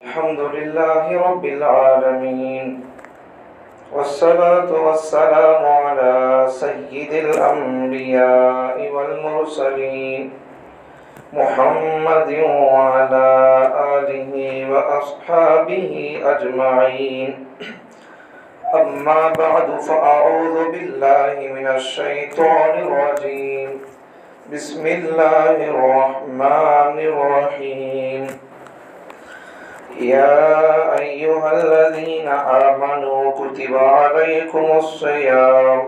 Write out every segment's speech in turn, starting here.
الحمد لله رب العالمين والصلاة والسلام على سيد الأنبياء والمرسلين محمد وعلى آله وأصحابه أجمعين. أما بعد فأعوذ بالله من الشيطان الرجيم. بسم الله الرحمن الرحيم. يا أيها الذين آمنوا كتب عليكم الصيام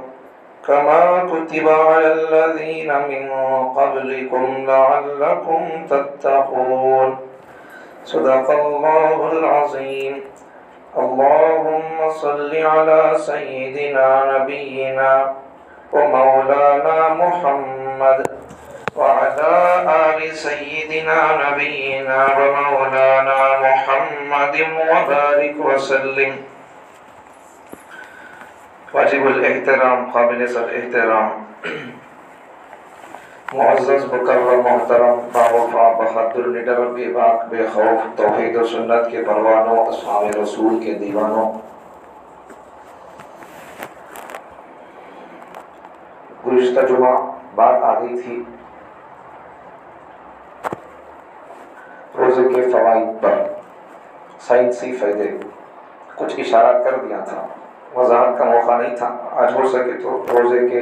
كما كتب على الذين من قبلكم لعلكم تتقون. صدق الله العظيم. اللهم صل على سيدنا نبينا ومولانا محمد وعلى آل سيدنا نبينا ومولانا محمد وبارك وسلم. واجب الاحترام، قابل سر احترام، معزز مکرم محترم باوفا بہادر نڈر بے باک بے خوف توحید و سنت کے پروانوں، اصحاب رسول کے دیوانوں، گزشتہ جمعہ بات آ گئی تھی روزے کے فوائد پر، سائنسی فائدے، کچھ اشارات کر دیا تھا، وضاحت کا موقع نہیں تھا. آج ہو سکے تو روزے کے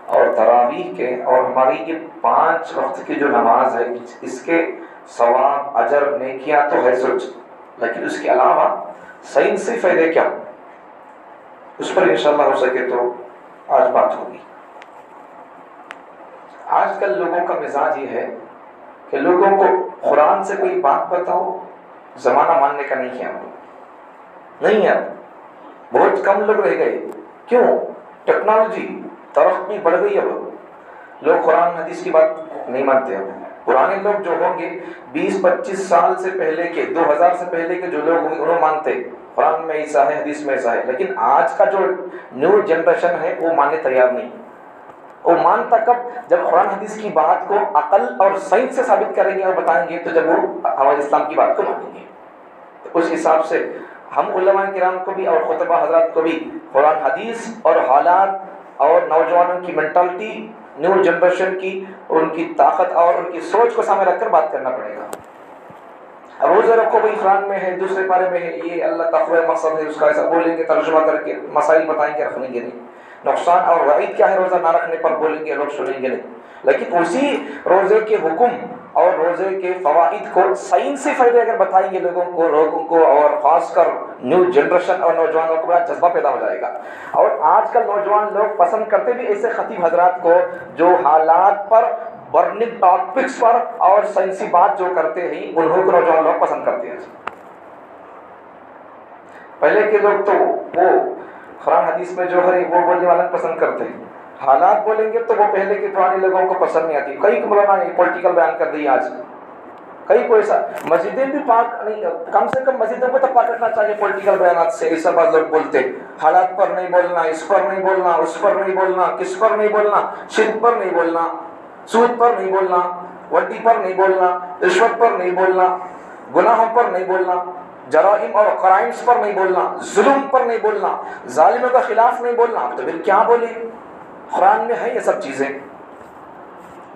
اور تراویح کے اور ہماری یہ 5 وقت کی جو نماز ہے اس کے ثواب، اجر، نیکیاں تو ہے سچ، لیکن اس کے علاوہ سائنسی فائدے کیا، اس پر انشاءاللہ ہو سکے تو آج بات ہوگی. آج کل لوگوں کا مزاج یہ ہے کہ لوگوں کو قرآن سے کوئی بات بتاؤ، زمانہ ماننے کا نہیں ہے، نہیں ہے، بہت کم لوگ رہ گئے. کیوں؟ ٹیکنالوجی ترقی بڑھ گئی. اب لوگ قرآن حدیث کی بات نہیں مانتے. اب پرانے لوگ جو ہوں گے 20-25 سال سے پہلے کے، 2000 سے پہلے کے جو لوگ ہوں گے انہوں مانتے قرآن میں ایسا ہے، حدیث میں ایسا ہے. لیکن آج کا جو نیو جنریشن ہے وہ ماننے تیار نہیں. وہ مانتا کب؟ جب قرآن حدیث کی بات کو عقل اور سائنس سے ثابت کریں گے اور بتائیں گے، تو جب وہ ہمارے اسلام کی بات کو مانیں گے. تو اس حساب سے ہم علماء کرام کو بھی اور خطبہ حضرات کو بھی قرآن حدیث اور حالات اور نوجوانوں کی مینٹالٹی، نیو جنریشن کی، ان کی طاقت اور ان کی سوچ کو سامنے رکھ کر بات کرنا پڑے گا. اب روزہ رکھو بھائی قرآن میں ہے، دوسرے پارے میں ہے، یہ اللہ تقوی مقصد ہے اس کا، ایسا بولیں گے، ترجمہ کر کے مسائل بتائیں گے، رکھیں گے نہیں. نقصان اور وعید کیا ہے روزہ نہ رکھنے پر بولیں گے، لوگ سنیں گے نہیں. لیکن اسی روزے کے حکم اور روزے کے فوائد کو سائنسی فائدے اگر بتائیں گے لوگوں کو اور خاص کر نیو جنریشن اور نوجوانوں کو بڑا جذبہ پیدا ہو جائے گا. اور آج کل نوجوان لوگ پسند کرتے بھی ایسے خطیب حضرات کو جو حالات پر، برننگ ٹاپکس پر اور سائنسی بات جو کرتے ہیں انہوں کو نوجوان لوگ پسند کرتے ہیں. پہلے کے لوگ تو وہ قرآن حدیث میں جو ہے وہ بولنے والا پسند کرتے ہیں، حالات بولیں گے تو وہ پہلے کے پرانے لوگوں کو پسند نہیں آتی. کئی مولانا نے پولیٹیکل بیان کر دی آج، کئی کو ایسا. مسجدیں بھی پاک نہیں، کم سے کم مسجدوں کو تو پاک رکھنا چاہیے پولیٹیکل بیانات سے. ایسا بعض لوگ بولتے حالات پر نہیں بولنا، اس پر نہیں بولنا، اس پر نہیں بولنا، کس پر نہیں بولنا، شرک پر نہیں بولنا، سود پر نہیں بولنا، وڈی پر نہیں بولنا، رشوت پر نہیں بولنا، گناہوں پر نہیں بولنا، جرائم اور کرائمز پر نہیں بولنا، ظلم پر نہیں بولنا، ظالموں کے خلاف نہیں بولنا. تو پھر کیا بولے؟ قرآن میں ہے یہ سب چیزیں،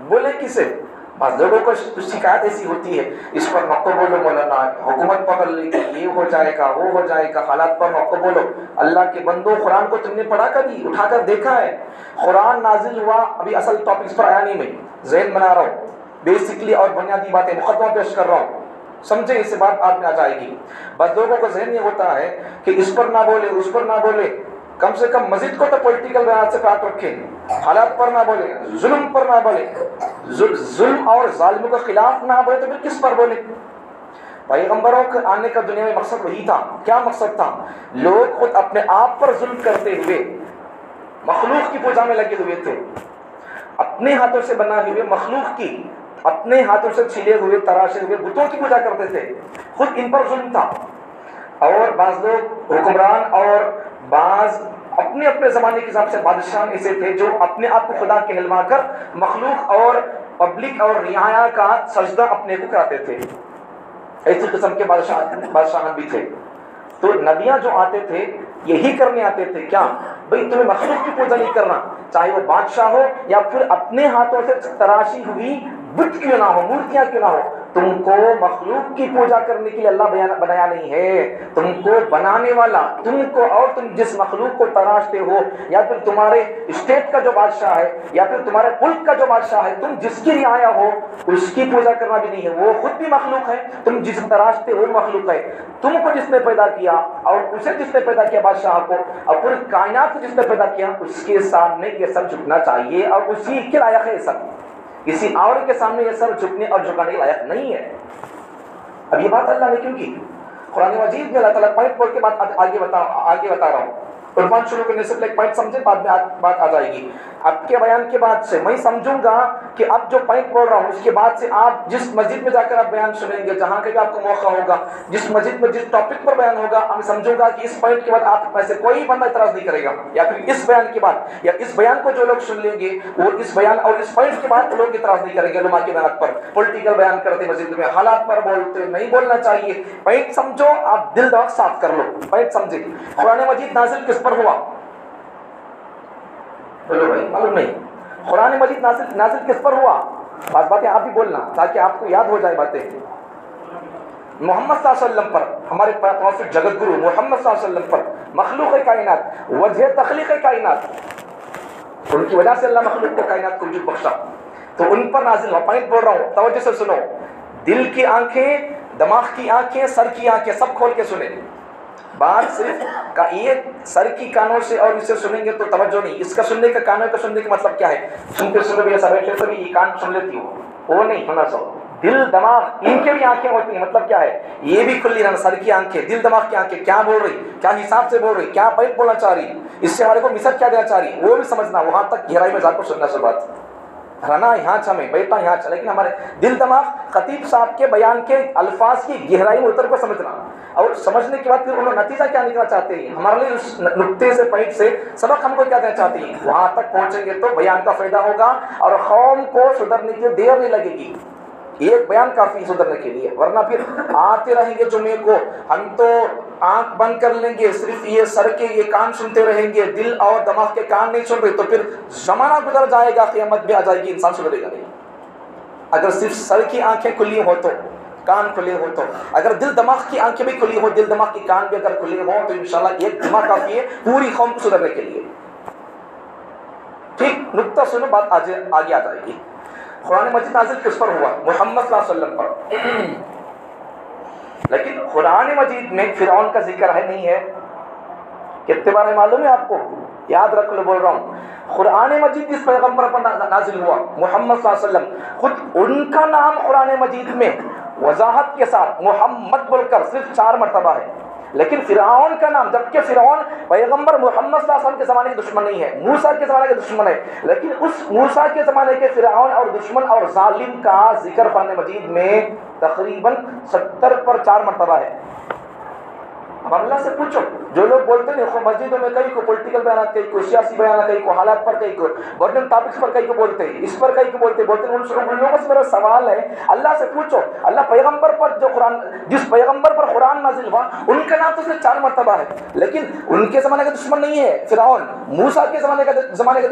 بولے کسے؟ بعض لوگوں کو شکایت ایسی ہوتی ہے، اس پر نقو بولو مولانا، حکومت پکڑ لے گی، یہ ہو جائے گا، وہ ہو جائے گا، حالات پر نقو بولو. اللہ کے بندو، قرآن کو تم نے پڑھا کبھی؟ اٹھا کر دیکھا ہے؟ قرآن نازل ہوا، ابھی اصل ٹاپکس پر آیا نہیں، میں ذہن بنا رہا ہوں، بیسکلی اور بنیادی باتیں مقدمہ پیش کر رہا ہوں، سمجھے؟ اس سے بات آپ میں آ جائے گی. بعض لوگوں کو ذہن یہ ہوتا ہے کہ اس پر نہ بولے، اس پر نہ بولے، کم سے کم مسجد کو تو پولیٹیکل بیانات سے بات رکھیں، حالات پر نہ بولے، ظلم پر نہ بولے، ظلم اور ظالموں کے خلاف نہ بولے، تو پھر کس پر بولے؟ پیغمبروں کے آنے کا دنیا میں مقصد وہی تھا. کیا مقصد تھا؟ لوگ خود اپنے آپ پر ظلم کرتے ہوئے مخلوق کی پوجا میں لگے ہوئے تھے، اپنے ہاتھوں سے بنا ہوئے مخلوق کی، اپنے ہاتھوں سے چھلے ہوئے تراشے ہوئے بتوں کی پوجا کرتے تھے. خود ان پر ظلم تھا. اور بعض لوگ حکمران اور بعض اپنے اپنے زمانے کے حساب سے بادشاہ ایسے تھے جو اپنے آپ کو خدا کہلوا کر مخلوق اور پبلک اور رعایا کا سجدہ اپنے کو کراتے تھے. ایسی قسم کے بادشاہان بھی تھے. تو نبیاں جو آتے تھے یہی کرنے آتے تھے. کیا بھئی تمہیں مخلوق کی پوجا نہیں کرنا، چاہے وہ بادشاہ ہو یا پھر اپنے ہاتھوں سے تراشی ہوئی بت کیوں نہ ہو، مورتیاں کیوں نہ ہو، تم کو مخلوق کی پوجا کرنے کے لیے اللہ بنایا نہیں ہے. تم کو بنانے والا، تم کو، اور تم جس مخلوق کو تراشتے ہو، یا پھر تمہارے اسٹیٹ کا جو بادشاہ ہے یا پھر تمہارے ملک کا جو بادشاہ ہے، تم جس کی رعایا ہو اس کی پوجا کرنا بھی نہیں ہے. وہ خود بھی مخلوق ہے، تم جس تراشتے ہو مخلوق ہے. تم کو جس نے پیدا کیا اور اسے جس نے پیدا کیا بادشاہ کو، اور پوری کائنات کو جس نے پیدا کیا، اس کے سامنے یہ سب جھکنا چاہیے اور اسی کے لائق ہے یہ سب. کسی اور کے سامنے یہ سب جھکنے اور جھکانے کے لائق نہیں ہے. اب یہ بات اللہ نے کیوں کی؟ قرآن مجید میں اللہ تعالیٰ پوائنٹ پڑھ کے بات آگے بتا رہا ہوں. قربان شروع کرنے سے ایک پوائنٹ سمجھے، بعد میں بات آ جائے گی. اب کے بیان کے بعد سے میں سمجھوں گا کہ اب جو پوائنٹ پڑھ رہا ہوں اس کے بعد سے آپ جس مسجد میں جا کر آپ بیان سنیں گے، جہاں کہ آپ کو موقع ہوگا، جس مسجد میں جس ٹاپک پر بیان ہوگا، میں سمجھوں گا کہ اس پوائنٹ کے بعد آپ میں سے کوئی بندہ اعتراض نہیں کرے گا، یا پھر اس بیان کے بعد یا اس بیان کو جو لوگ سن لیں گے وہ اس بیان اور اس پوائنٹ کے بعد لوگ اعتراض نہیں کریں گے. علماء کے بیانات پر پولیٹیکل بیان کرتے مسجد میں، حالات پر بولتے، نہیں بولنا چاہیے. پوائنٹ سمجھو، آپ دل دماغ صاف کر لو. پوائنٹ سمجھے. قرآن مجید نازل کس پر ہوا؟ بولو بھائی، معلوم نہیں. قرآن مجید نازل کس پر ہوا؟ باتیں آپ بھی بولنا تاکہ آپ کو یاد ہو جائے باتیں. محمد صلی اللہ علیہ وسلم پر، ہمارے پاس جگت گرو محمد صلی اللہ علیہ وسلم پر، مخلوق کائنات، وجہ تخلیق کائنات، ان کی وجہ سے اللہ مخلوق کو کائنات کو وجود بخشا، تو ان پر نازل ہوا. پوائنٹ بول رہا ہوں، توجہ سے سنو. دل کی آنکھیں، دماغ کی آنکھیں، سر کی آنکھیں سب کھول کے سنیں. بات صرف یہ سر کی کانوں سے اور اسے سنیں گے تو توجہ نہیں. اس کا سننے کا، کانوں کا سننے کا مطلب کیا ہے؟ سنتے سنتے بھی ایسا بیٹھے تو یہ کان سن لیتی ہو، وہ نہیں ہونا سو. دل دماغ ان کے بھی آنکھیں ہوتی ہیں. مطلب کیا ہے؟ یہ بھی کھلی رہنا. سر کی آنکھیں، دل دماغ کی آنکھیں کیا بول رہی، کیا حساب سے بول رہی، کیا پوائنٹ بولنا چاہ رہی، اس سے ہمارے کو مثال کیا دینا چاہ رہی، وہ بھی سمجھنا. وہاں تک گہرائی میں جا کر سننا. سے بات رہنا یہاں چھمے، بیٹھا یہاں چھا، لیکن ہمارے دل دماغ خطیب صاحب کے بیان کے الفاظ کی گہرائی میں اتر کر سمجھنا، اور سمجھنے کے بعد پھر انہوں نے نتیجہ کیا نکلنا چاہتے ہیں ہمارے لیے، اس نقطے سے پوائنٹ سے سبق ہم کو کیا دینا چاہتے ہیں. وہاں تک پہنچیں گے تو بیان کا فائدہ ہوگا اور قوم کو سدھرنے کی دیر نہیں لگے گی. ایک بیان کافی سدھرنے کے لیے، ورنہ پھر آتے رہیں گے جمعے کو، ہم تو آنکھ بند کر لیں گے، صرف یہ سر کے یہ کان سنتے رہیں گے، دل اور دماغ کے کان نہیں سن رہے، تو پھر زمانہ گزر جائے گا، قیامت بھی آ جائے گی، انسان سدھرے گا نہیں. اگر صرف سر کی آنکھیں کھلی ہو تو، کان کھلے ہو تو، اگر دل دماغ کی آنکھیں بھی کھلی ہو، دل دماغ کی کان بھی اگر کھلے ہو، تو انشاءاللہ ایک دماغ کافی ہے پوری قوم کو سدھرنے کے لیے. ٹھیک، نقطہ سنو، بات آگے آ جائے گی. قرآن مجید نازل کس پر ہوا؟ محمد صلی اللہ علیہ وسلم پر. لیکن قرآن مجید میں فرعون کا ذکر ہے نہیں ہے؟ کتنے بار ہے معلوم ہے آپ کو؟ یاد رکھ لو، بول رہا ہوں. قرآن مجید اس پیغمبر پر نازل ہوا، محمد صلی اللہ علیہ وسلم. خود ان کا نام قرآن مجید میں وضاحت کے ساتھ محمد بول کر صرف 4 مرتبہ ہے. لیکن فرعون کا نام، جبکہ فرعون پیغمبر محمد صلی اللہ علیہ وسلم کے زمانے کے دشمن نہیں ہے، موسیٰ کے زمانے کے دشمن ہے، لیکن اس موسیٰ کے زمانے کے فرعون اور دشمن اور ظالم کا ذکر قرآن مجید میں تقریباً 70 پر 4 مرتبہ ہے. اب اللہ سے پوچھو، جو لوگ بولتے ہیں مسجدوں میں کئی کو پولیٹیکل بیانات، کئی کو سیاسی بیانات، کئی کو حالات پر، کئی کو گورنمنٹ ٹاپکس پر، کئی کو بولتے ہیں، اس پر کئی کو بولتے ہیں، ان لوگوں سے میرا سوال ہے، اللہ سے پوچھو، اللہ پیغمبر پر جو قرآن، جس پیغمبر پر قرآن نازل ہوا، ان کا نام تو صرف 4 مرتبہ ہے، لیکن ان کے زمانے کا دشمن نہیں ہے فرعون، موسیٰ کے زمانے کا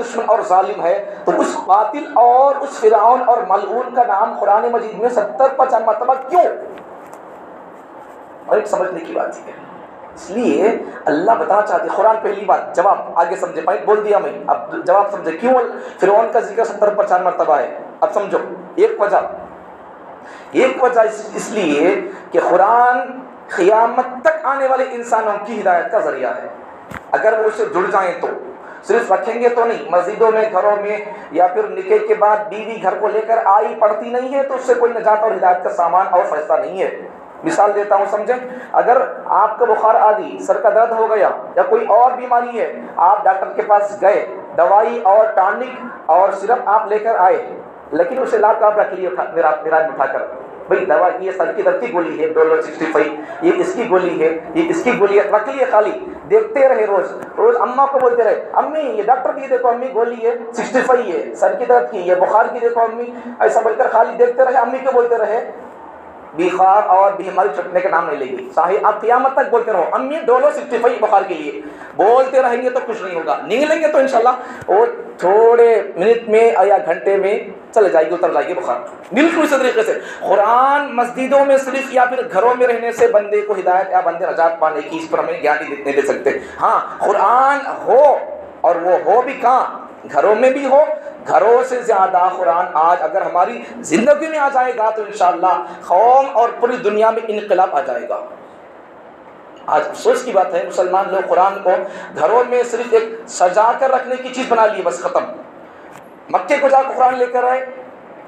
دشمن اور ظالم ہے. تو اس قاتل اور اس فرعون اور ملعون کا نام قرآن مجید میں 70 پر 4 مرتبہ کیوں؟ اور ایک سمجھنے کی بات ہے، اس لیے اللہ بتانا چاہتے. قرآن پہلی بات، جواب آگے سمجھے، پوائنٹ بول دیا میں، اب جواب سمجھے کیوں فرعون کا ذکر 70 پر 4 مرتبہ ہے. اب سمجھو ایک وجہ اس لیے کہ قرآن قیامت تک آنے والے انسانوں کی ہدایت کا ذریعہ ہے. اگر وہ اسے جڑ جائیں تو، صرف رکھیں گے تو نہیں، مسجدوں میں، گھروں میں، یا پھر نکاح کے بعد بیوی گھر کو لے کر آئی پڑھتی نہیں ہے تو اس سے کوئی نجات اور ہدایت کا سامان اور فیصلہ نہیں ہے. مثال دیتا ہوں سمجھیں، اگر آپ کا بخار آدھی، سر کا درد ہو گیا یا کوئی اور بیماری ہے، آپ ڈاکٹر کے پاس گئے، دوائی اور ٹانک اور سرپ آپ لے کر آئے، لیکن اسے لا کر آپ رکھ لیے میراج اٹھا کر، بھئی دوا یہ سر کی درد کی گولی ہے ڈولو 65، یہ اس کی گولی ہے، یہ اس کی گولی ہے، رکھ لیے خالی. دیکھتے رہے روز اماں کو بولتے رہے، امی یہ ڈاکٹر کی دیکھو، امی گولی ہے 65 ہے سر کی درد کی، یہ بخار کی دیکھو امی، ایسا بول کر خالی دیکھتے رہے، امی کو بولتے رہے. بیخار اور بیماری چھٹنے کا نام نہیں لے گی. صحیح, آپ قیامت تک بولتے رہو امی ڈولو 65 بخار کے لیے, بولتے رہیں گے تو کچھ نہیں ہوگا. نکلیں گے تو انشاءاللہ وہ تھوڑے منٹ میں یا گھنٹے میں چلے جائے گی, اتر جائے گی بخار. بالکل اسی طریقے سے قرآن مسجدوں میں صرف یا پھر گھروں میں رہنے سے بندے کو ہدایت یا بندے نجات پانے کی اس پر ہمیں گارنٹی نہیں دے سکتے. ہاں قرآن ہو, اور وہ ہو بھی کہاں, گھروں میں بھی ہو. گھروں سے زیادہ قرآن آج اگر ہماری زندگی میں آ جائے گا تو انشاءاللہ قوم اور پوری دنیا میں انقلاب آ جائے گا. آج افسوس کی بات ہے مسلمان لوگ قرآن کو گھروں میں صرف ایک سجا کر رکھنے کی چیز بنا لی, بس ختم. مکے کو جا کر قرآن لے کر آئے,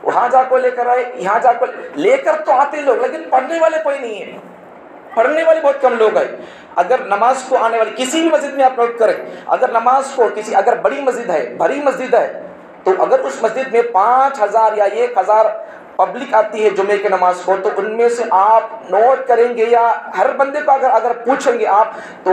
وہاں جا کو لے کر آئے, یہاں جا کر لے کر تو آتے لوگ, لیکن پڑھنے والے کوئی نہیں ہے. پڑھنے والے بہت کم لوگ ہیں. اگر نماز کو آنے والی کسی بھی مسجد میں آپ نوٹ کریں, اگر نماز کو کسی اگر بڑی مسجد ہے, بھری مسجد ہے, تو اگر اس مسجد میں 5000 یا 1000 پبلک آتی ہے جمعے کی نماز کو, تو ان میں سے آپ نوٹ کریں گے یا ہر بندے کو اگر پوچھیں گے آپ, تو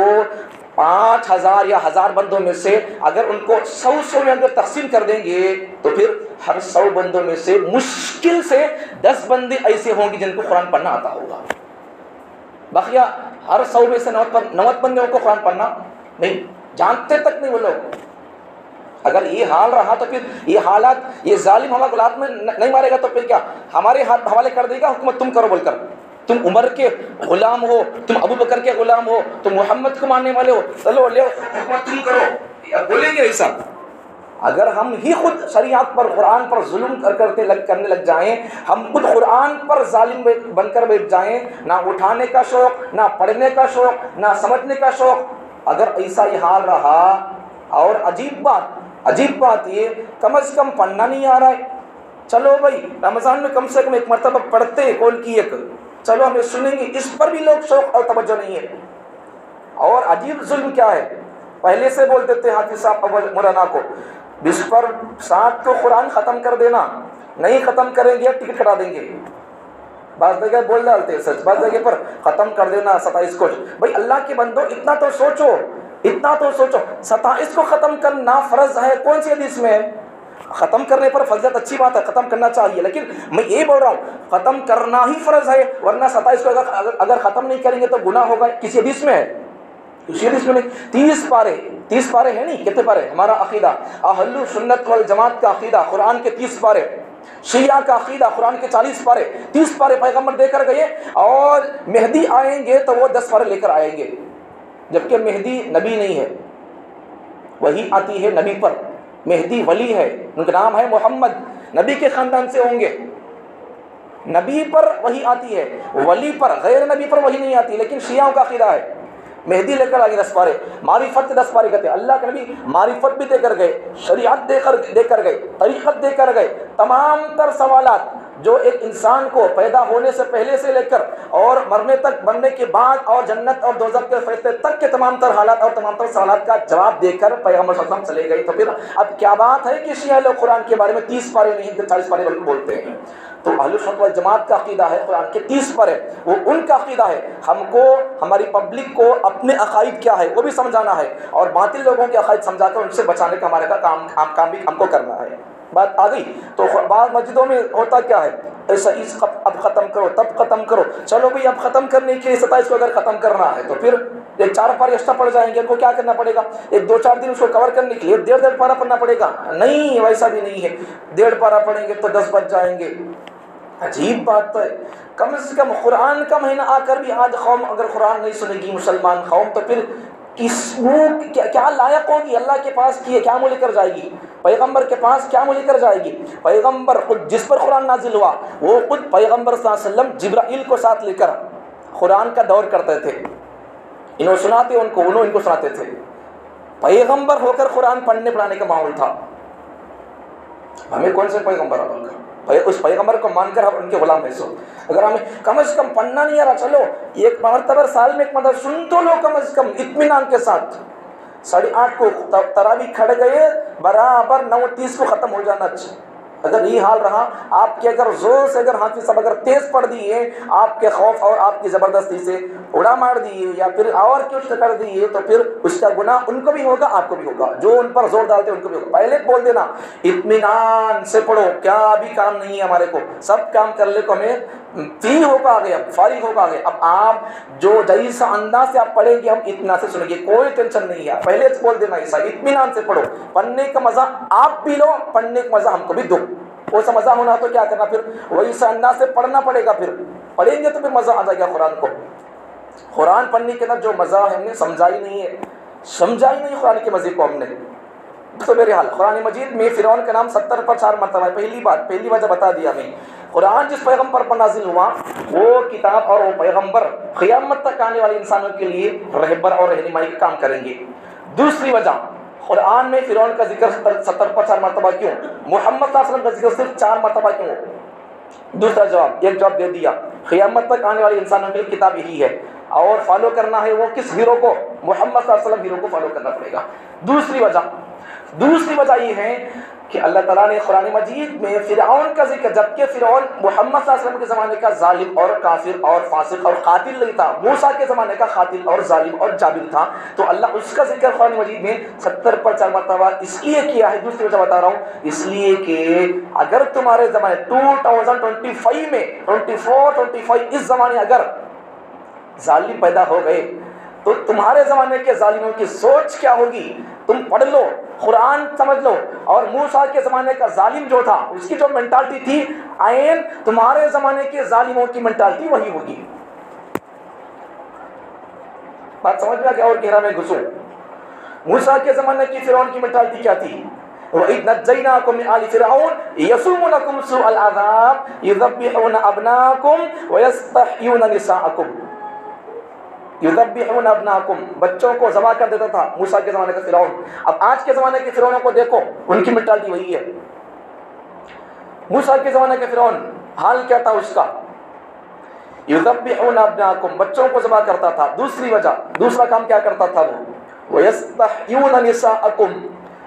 5000 یا 1000 بندوں میں سے اگر ان کو 100 میں اگر تقسیم کر دیں گے تو پھر ہر 100 بندوں میں سے مشکل سے 10 بندے ایسے ہوں گے جن کو قرآن پڑھنا آتا ہوگا. بقیہ ہر 100 میں سے 90 بندوں کو قرآن پڑھنا نہیں جانتے تک نہیں وہ لوگ. اگر یہ حال رہا تو پھر یہ حالات, یہ ظالم ہمارا غلات میں نہیں مارے گا تو پھر کیا ہمارے ہاتھ حوالے کر دے گا حکومت تم کرو بول کر. تم عمر کے غلام ہو, تم ابو بکر کے غلام ہو, تم محمد کو ماننے والے ہو, چلو لے حکومت تم کرو, بولیں گے ایسا. اگر ہم ہی خود شریعت پر قرآن پر ظلم کرنے لگ جائیں, ہم خود قرآن پر ظالم بن کر بیٹھ جائیں, نہ اٹھانے کا شوق, نہ پڑھنے کا شوق, نہ سمجھنے کا شوق, اگر ایسا یہ حال رہا. اور عجیب بات یہ, کم از کم پڑھنا نہیں آ رہا ہے, چلو بھائی رمضان میں کم سے کم ایک مرتبہ پڑھتے کون کی ایک, چلو ہمیں سنیں گے, اس پر بھی لوگ شوق اور توجہ نہیں ہے. اور عجیب ظلم کیا ہے, پہلے سے بول دیتے حافظ صاحب مولانا کو, جس پر 7 کو قرآن ختم کر دینا, نہیں ختم کریں گے ٹکٹ کٹا دیں گے. بعض جگہ بول ڈالتے سچ, بعض جگہ پر ختم کر دینا 27 کو. بھائی اللہ کے بندو اتنا تو سوچو, 27 کو ختم کرنا فرض ہے, کون سی حدیث میں ہے؟ ختم کرنے پر فضیلت اچھی بات ہے, ختم کرنا چاہیے, لیکن میں یہ بول رہا ہوں ختم کرنا ہی فرض ہے, ورنہ 27 کو اگر ختم نہیں کریں گے تو گناہ ہوگا. کسی حدیث میں ہے؟ کسی حدیث میں نہیں. 30 پارے ہیں نہیں, کتنے پارے؟ ہمارا عقیدہ اہل سنت والجماعت کا عقیدہ قرآن کے 30 پارے, شیعہ کا عقیدہ قرآن کے 40 پارے. 30 پارے پیغمبر دے کر گئے, اور مہدی آئیں گے تو وہ 10 پارے لے کر آئیں گے, جبکہ مہدی نبی نہیں ہے, وہی آتی ہے نبی پر. مہدی ولی ہے, ان کا نام ہے محمد, نبی کے خاندان سے ہوں گے. نبی پر وہی آتی ہے, ولی پر, غیر نبی پر وہی نہیں آتی. لیکن شیعوں کا عقیدہ ہے مہدی لے کر آگے 10 پارے, معرفت کے 10 پارے کہتے ہیں. اللہ کے نبی معرفت بھی دے کر گئے, شریعت دے کر گئے, طریقت دے کر گئے. تمام تر سوالات جو ایک انسان کو پیدا ہونے سے پہلے سے لے کر اور مرنے تک, مرنے کے بعد, اور جنت اور دوزخ کے فیصلے تک کے تمام تر حالات اور تمام تر سوالات کا جواب دے کر پیغمبر صلی اللہ علیہ وسلم چلے گئے. تو پھر اب کیا بات ہے کہ شیعہ لوگ قرآن کے بارے میں 30 پارے نہیں 40 پارے بولتے ہیں. تو اہل سنت والجماعت کا عقیدہ ہے قرآن کے 30 پارے, وہ ان کا عقیدہ ہے. ہم کو, ہماری پبلک کو اپنے عقائد کیا ہے وہ بھی سمجھانا ہے, اور باطل لوگوں کے عقائد سمجھا کر ان سے بچانے کا ہمارے کام بھی ہم کو کرنا ہے. بات آ گئی. تو بعض مسجدوں میں ہوتا کیا ہے, ایسا اب ختم کرو, تب ختم کرو. چلو بھائی اب ختم کرنے کے لیے 27 کو اگر ختم کرنا ہے تو پھر 4 پارے ایکسٹرا پڑ جائیں گے. ان کو کیا کرنا پڑے گا, 2-4 دن اس کو کور کرنے کے لیے 1.5 پارہ پڑھنا پڑے گا. نہیں, ویسا بھی نہیں ہے. 1.5 پارہ پڑھیں گے تو 10 بج جائیں گے. عجیب بات ہے. کم از کم قرآن کا مہینہ آ کر بھی آج قوم اگر قرآن نہیں سنے گی, مسلمان قوم, تو پھر کیا لائق ہوگی اللہ کے پاس کی, کیا منہ لے کر جائے گی پیغمبر کے پاس, کیا منہ لے کر جائے گی. پیغمبر خود جس پر قرآن نازل ہوا, وہ خود پیغمبر صلی اللہ علیہ وسلم جبرائیل کو ساتھ لے کر قرآن کا دور کرتے تھے. انہوں سناتے ان کو سناتے تھے. پیغمبر ہو کر قرآن پڑھنے پڑھانے کا ماحول تھا. ہمیں کون سے پیغمبر اس پیغمبر کو مان کر ہم ان کے غلام ہیں. سو اگر ہمیں کم از کم پڑھنا نہیں آ رہا, چلو ایک مرتبہ سال میں ایک مرتبہ سن تو لو کم از کم اطمینان کے ساتھ. 8:30 کو تراویح کھڑ گئے, برابر 9:30 کو ختم ہو جانا. اچھا اگر یہ حال رہا, آپ کے اگر زور سے اگر حافظ صاحب اگر تیز پڑھ دیے, آپ کے خوف اور آپ کی زبردستی سے اڑا مار دیے, یا پھر اور کچھ کر دیے, تو پھر اس کا گناہ ان کو بھی ہوگا, آپ کو بھی ہوگا. جو ان پر زور ڈالتے ان کو بھی ہوگا. پہلے بول دینا اطمینان سے پڑھو, کیا بھی کام نہیں ہے ہمارے کو, سب کام کر لے کو ہمیں فری ہو کر آ گئے، اب فارغ ہو کر آ گئے. اب آپ جو جیسا انداز سے آپ پڑھیں گے ہم اتنا سے سنیں گے، کوئی ٹینشن نہیں ہے. پہلے سے بول دینا ایسا اطمینان سے پڑھو، پڑھنے کا مزہ آپ بھی لو، پڑھنے کا مزہ ہم کو بھی دو. وہ سا مزہ ہونا تو کیا کرنا، پھر ویسا انداز سے پڑھنا پڑے گا. پھر پڑھیں گے تو پھر مزہ آ جائے گا قرآن کو. قرآن پڑھنے کے اندر جو مزہ ہے ہم نے سمجھا ہی نہیں ہے، سمجھا ہی نہیں قرآن کے مزے کو ہم نے. تو میرے حال قرآن مجید میں فرعون کا نام 70 پر 4 مرتبہ ہے. پہلی وجہ بتا دیا میں. قرآن جس پیغمبر پر نازل ہوا وہ کتاب اور وہ پیغمبر قیامت تک آنے والے انسانوں کے لیے رہبر اور رہنمائی کا کام کریں گے. دوسری وجہ قرآن میں فرعون کا ذکر 70 پر 4 مرتبہ کیوں، محمد صلی اللہ علیہ وسلم کا ذکر صرف 4 مرتبہ کیوں. دوسرا جواب، ایک جواب دے دیا، قیامت تک آنے والے انسانوں کے لیے کتاب یہی ہے اور فالو کرنا ہے وہ کس ہیرو کو، محمد صلی اللہ علیہ وسلم ہیرو کو فالو کرنا پڑے گا. دوسری وجہ یہ ہے کہ اللہ تعالیٰ نے قرآن مجید میں فرعون کا ذکر، جبکہ فرعون محمد صلی اللہ علیہ وسلم کے زمانے کا ظالم اور کافر اور فاسق اور قاتل نہیں تھا، موسیٰ کے زمانے کا قاتل اور ظالم اور جابر تھا، تو اللہ اس کا ذکر قرآن مجید میں 70 پر 4 مرتبہ اس لیے کیا ہے. دوسری وجہ بتا رہا ہوں، اس لیے کہ اگر تمہارے زمانے 2025 میں 24-25 اس زمانے اگر ظالم پیدا ہو گئے تو تمہارے زمانے کے ظالموں کی سوچ کیا ہوگی. تم پڑھ لو، قرآن سمجھ لو، اور موسیٰ کے زمانے کا ظالم جو تھا اس کی جو مینٹالٹی تھی عین تمہارے زمانے کے ظالموں کی مینٹالٹی وہی ہوگی. بات سمجھ میں آ گیا اور گہرا میں گھسوں. موسیٰ کے زمانے کی فرعون کی مینٹالٹی کیا تھی؟ وَإِذْ نَجَّيْنَاكُمْ مِنْ آلِ فِرْعَوْنَ يَسُومُونَكُمْ سُوءَ الْعَذَابِ يُذَبِّحُونَ أَبْنَاءَكُمْ وَيَسْتَحْيُونَ نِسَاءَكُمْ. یذبحون ابناکم، بچوں کو ذبح کر دیتا تھا موسیٰ کے زمانے کا فرعون. اب آج کے زمانے کے فرعونوں کو دیکھو، ان کی مینٹالٹی وہی ہے. موسیٰ کے زمانے کا فرعون حال کیا تھا اس کا؟ یذبحون ابناکم، بچوں کو ذبح کرتا تھا. دوسری وجہ، دوسرا کام کیا کرتا تھا وہ؟ وَيَسْتَحْيُونَ نِسَاءَكُمْ،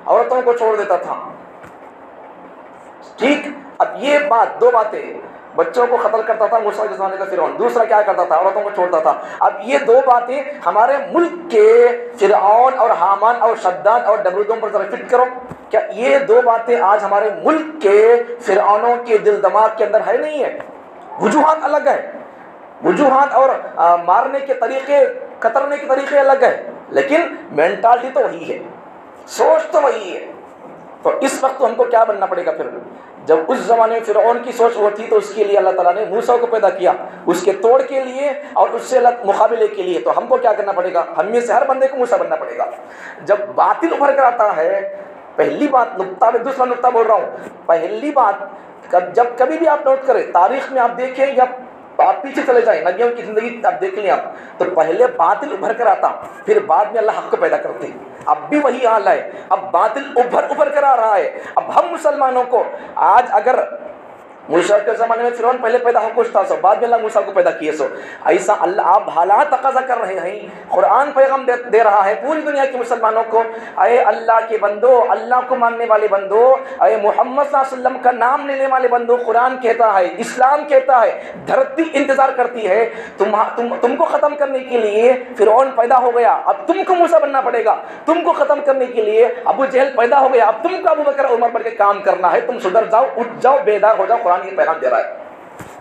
عورتوں کو چھوڑ دیتا تھا. ٹھیک. اب یہ بات، دو باتیں، بچوں کو قتل کرتا تھا موسیٰ کے زمانے کا فرعون، دوسرا کیا کرتا تھا؟ عورتوں کو چھوڑتا تھا. اب یہ دو باتیں ہمارے ملک کے فرعون اور حامان اور شداد اور نمرودوں پر ذرا فٹ کرو. کیا یہ دو باتیں آج ہمارے ملک کے فرعونوں کے دل دماغ کے اندر ہے نہیں ہے؟ وجوہات الگ ہے، وجوہات اور مارنے کے طریقے، قتلنے کے طریقے الگ ہے، لیکن مینٹالٹی تو وہی ہے، سوچ تو وہی ہے. تو اس وقت ہم کو کیا بننا پڑے گا؟ پھر جب اس زمانے میں فرعون کی سوچ وہ تھی تو اس کے لیے اللہ تعالیٰ نے موسیٰ کو پیدا کیا، اس کے توڑ کے لیے اور اس سے مقابلے کے لیے. تو ہم کو کیا کرنا پڑے گا؟ ہم میں سے ہر بندے کو موسیٰ بننا پڑے گا. جب باطل ابھر کر آتا ہے، پہلی بات نقطہ میں دوسرا نقطہ بول رہا ہوں، پہلی بات جب کبھی بھی آپ نوٹ کریں، تاریخ میں آپ دیکھیں یا آپ پیچھے چلے جائیں، نبیوں کی زندگی آپ دیکھ لیں آپ، تو پہلے باطل ابھر کر آتا، پھر بعد میں اللہ حق کو پیدا کرتے. اب بھی وہی حال ہے، اب باطل ابھر کر آ رہا ہے. اب ہم مسلمانوں کو آج اگر موسیٰ کے زمانے میں فرعون پہلے پیدا ہو کچھ تھا سو، بعد میں اللہ موسیٰ کو پیدا کیے سو، ایسا اللہ آپ حالات تقاضا کر رہے ہیں. قرآن پیغام دے رہا ہے پوری دنیا کے مسلمانوں کو، اے اللہ کے بندو، اللہ کو ماننے والے بندو، اے محمد صلی اللہ علیہ وسلم کا نام لینے والے بندو، قرآن کہتا ہے، اسلام کہتا ہے، دھرتی انتظار کرتی ہے تم کو ختم کرنے کے لیے. فرعون پیدا ہو گیا، اب تم کو موسیٰ بننا پڑے گا. تم کو ختم کرنے کے لیے ابو جہل پیدا ہو گیا، اب تم کو ابو بکر عمر بن کے کام کرنا ہے. تم سدھر جاؤ، اٹھ جاؤ، بیدار ہو جاؤ. قرآن یہ پیغام دے رہا ہے.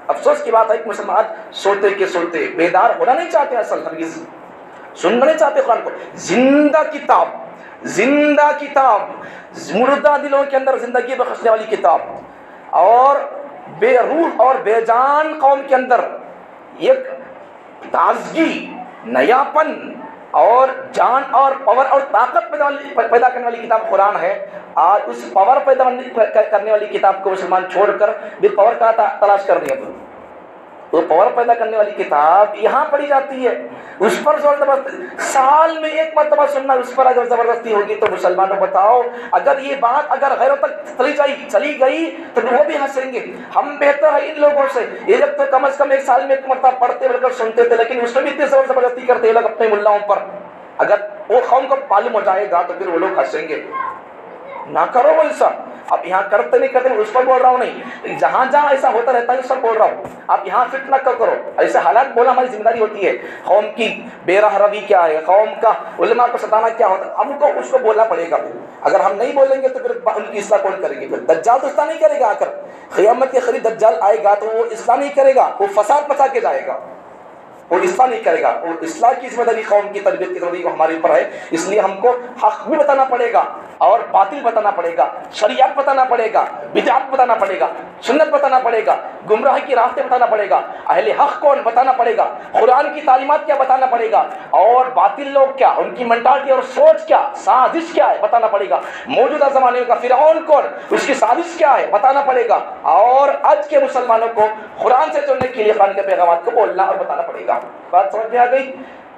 افسوس کی بات ہے کہ مسلمان سوتے کے سوتے بیدار ہونا نہیں چاہتے، اصل ہرگز سننا نہیں چاہتے قرآن کو. زندہ کتاب، زندہ کتاب، مردہ دلوں کے اندر زندگی بخشنے والی کتاب، اور بے روح اور بے جان قوم کے اندر ایک تازگی، نیاپن اور جان اور پاور اور طاقت پیدا کرنے والی کتاب قرآن ہے. آج اس پاور پیدا کرنے والی کتاب کو مسلمان چھوڑ کر بھی پاور کا تلاش کر رہے ہیں. وہ پاور پیدا کرنے والی کتاب یہاں پڑھی جاتی ہے، اس پر زور زبردستی سال میں ایک مرتبہ سننا، اس پر اگر زبردستی ہوگی تو مسلمانوں بتاؤ، اگر یہ بات اگر غیروں تک چلی گئی تو وہ بھی ہنسیں گے. ہم بہتر ہے ان لوگوں سے. یہ لوگ تو کم از کم ایک سال میں ایک مرتبہ پڑھتے بڑھ کر سنتے تھے، لیکن اس میں بھی اتنی زور زبردستی کرتے ہیں لوگ اپنے ملاؤں پر. اگر وہ قوم کو معلوم ہو جائے گا تو پھر وہ لوگ ہنسیں گے. نہ کرو وہ ایسا. اب یہاں کرتے نہیں کرتے اس پر بول رہا ہوں نہیں، جہاں جہاں ایسا ہوتا رہتا ہے اس پر بول رہا ہوں. آپ یہاں فٹ نہ کرو، ایسے حالات بولنا ہماری ذمہ داری ہوتی ہے. قوم کی بے راہ روی کیا ہے، قوم کا علماء کو ستانا کیا ہوتا ہے، ہم کو اس کو بولنا پڑے گا. اگر ہم نہیں بولیں گے تو پھر ان کی اصلاح کون کریں گے؟ پھر دجال تو اصلاح نہیں کرے گا آ کر. قیامت کے قریب دجال آئے گا تو وہ اصلاح نہیں کرے گا، وہ فساد مچا کے جائے گا، وہ اصلاح نہیں کرے گا۔ اور اصلاح کی ذمہ داری قوم کی تربیت کی ذمہ داری ہمارے اوپر ہے، اس لیے ہم کو حق بھی بتانا پڑے گا اور باطل بتانا پڑے گا، شریعت بتانا پڑے گا، بدعت بتانا پڑے گا، سنت بتانا پڑے گا، گمراہی کی راستے بتانا پڑے گا، اہل حق کون بتانا پڑے گا، قرآن کی تعلیمات کیا بتانا پڑے گا، اور باطل لوگ کیا، ان کی مینٹالٹی اور سوچ کیا، سازش کیا ہے بتانا پڑے گا، موجودہ زمانے کا فرعون کون، اس کی سازش کیا ہے بتانا پڑے گا، اور آج کے مسلمانوں کو قرآن سے چلنے کے لیے قرآن کے پیغامات کو بولنا اور بتانا پڑے گا۔ بات سمجھ میں آ گئی؟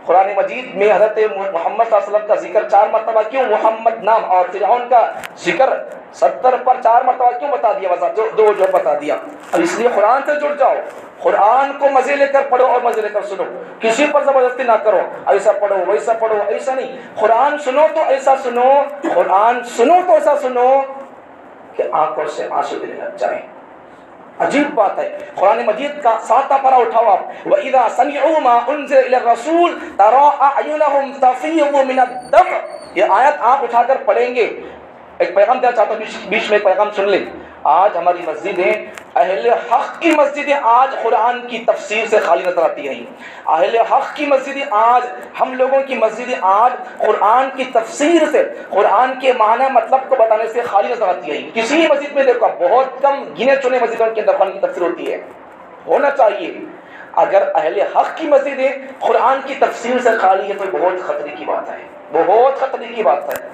قرآن مجید میں حضرت محمد صلی اللہ علیہ وسلم کا ذکر 4 مرتبہ کیوں محمد نام، اور فرعون کا ذکر 70 پر 4 مرتبہ کیوں بتا دیا، جو بتا دیا؟ اور اس لیے قرآن سے جڑ جاؤ، قرآن کو مزے لے کر پڑھو اور مزے لے کر سنو، کسی پر زبردستی نہ کرو، ایسا پڑھو ویسا پڑھو، ایسا نہیں، قرآن سنو تو ایسا سنو، قرآن سنو تو ایسا سنو کہ آنکھوں سے آنسو گرنے لگ جائیں۔ عجیب بات ہے، قرآن مجید کا 7واں پارہ اٹھاؤ آپ، وَإِذَا سَمِعُوا مَا أُنزِلَ إِلَى الرَّسُولِ تَرَىٰ أَعْيُنَهُمْ تَفِيضُ مِنَ الدَّمْعِ۔ یہ آیت آپ اٹھا کر پڑھیں گے۔ ایک پیغام دینا چاہتا ہوں، بیچ میں ایک پیغام سن لیں۔ آج ہماری مسجدیں، اہل حق کی مسجدیں آج قرآن کی تفسیر سے خالی نظر آتی ہیں، اہل حق کی مسجدیں آج، ہم لوگوں کی مسجدیں آج قرآن کی تفسیر سے، قرآن کے معنی مطلب کو بتانے سے خالی نظر آتی ہیں۔ کسی مسجد میں دیکھو، بہت کم گنے چنے مسجدوں کے اندر قرآن کی تفسیر ہوتی ہے، ہونا چاہیے۔ اگر اہل حق کی مسجدیں قرآن کی تفسیر سے خالی ہے تو بہت خطرے کی بات ہے، بہت خطرے کی بات ہے۔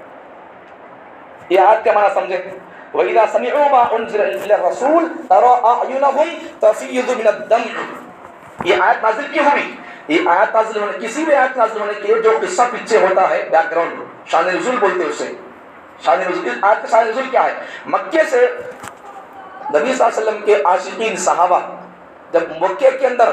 یہ آیت کا معنی سمجھیں، وَإِذَا سَمِعُوا مَا أُنزِلَ إِلَى الرَّسُولِ تَرَىٰ أَعْيُنَهُمْ تَفِيضُ مِنَ الدَّمْعِ۔ یہ آیت نازل کیوں ہوئی؟ یہ آیت نازل ہونے، کسی بھی آیت نازل ہونے کے جو قصہ پیچھے ہوتا ہے، بیک گراؤنڈ، شان نزول بولتے ہیں اسے، شان نزول۔ اس آیت کا شان نزول کیا ہے؟ مکے سے نبی صلی اللہ علیہ وسلم کے عاشقین صحابہ جب مکے کے اندر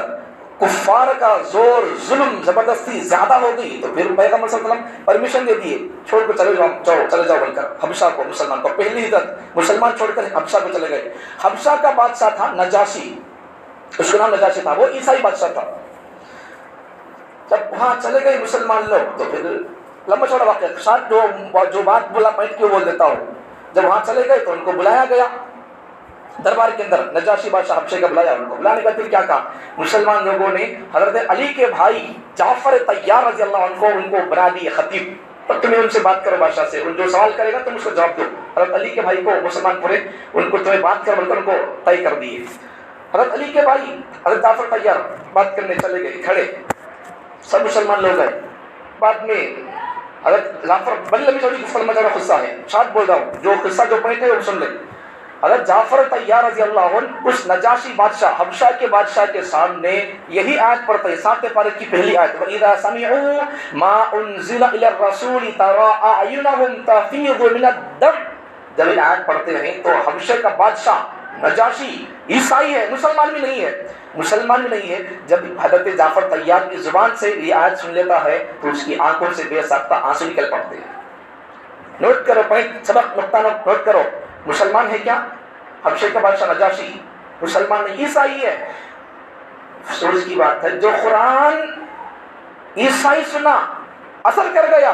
کفار کا زور، ظلم، زبردستی زیادہ ہو گئی تو پھر پیغمبر صلی اللہ علیہ وسلم پرمیشن دے دیے، چھوڑ کر چلے جاؤ بول کر حبشہ کو، مسلمان کو، پہلی ہجرت مسلمان چھوڑ کر حبشہ کو چلے گئے۔ حبشہ کا بادشاہ تھا نجاشی، اس کا نام نجاشی تھا، وہ عیسائی بادشاہ تھا۔ جب وہاں چلے گئے مسلمان لوگ تو پھر لمبا چوڑا واقعہ، شاید جو بات بولا پوائنٹ کیوں بول دیتا ہوں، جب وہاں چلے گئے تو ان کو بلایا گیا دربار کے اندر، نجاشی بادشاہ حبشے کا بلایا، ان کو بلانے کا پھر کیا کہا؟ مسلمان لوگوں نے حضرت علی کے بھائی جعفر طیار رضی اللہ عنہ ان کو بنا دیے خطیب، اور تمہیں ان سے بات کرو بادشاہ سے، ان جو سوال کرے گا تم اس کو جواب دو۔ حضرت علی کے بھائی کو مسلمان پورے ان کو تمہیں بات کر بول کر ان کو طے کر دیے۔ حضرت علی کے بھائی حضرت جعفر طیار بات کرنے چلے گئے، کھڑے، سب مسلمان لوگ ہیں۔ بعد میں حضرت جعفر، بڑی لمبی چوڑی قصہ میں قصہ ہے، شاید بول رہا ہوں، جو قصہ جو پوائنٹ ہے وہ سن لیں۔ حضرت جعفر طیار رضی اللہ عنہ اس نجاشی بادشاہ، حبشہ کے بادشاہ کے سامنے یہی آیت پڑھتے ہیں، 7 پارے کی پہلی آیت، وَإِذَا سَمِعُوا مَا أُنزِلَ إِلَى الرَّسُولِ تَرَىٰ أَعْيُنَهُمْ تَفِيضُ مِنَ الدَّمْعِ۔ جب یہ آیت پڑھتے ہیں تو حبشہ کا بادشاہ نجاشی عیسائی ہے، مسلمان بھی نہیں ہے، مسلمان بھی نہیں ہے، جب حضرت جعفر طیار کی زبان سے یہ آیت سن لیتا ہے تو اس کی آنکھوں سے بے ساختہ آنسو نکل پڑتے ہیں۔ نوٹ کرو پوائنٹ، سبق نقطہ نوٹ کرو، مسلمان ہے کیا؟ حبشے کا بادشاہ نجاشی مسلمان نہیں، عیسائی ہے۔ افسوس کی بات ہے جو قرآن عیسائی سنا اثر کر گیا،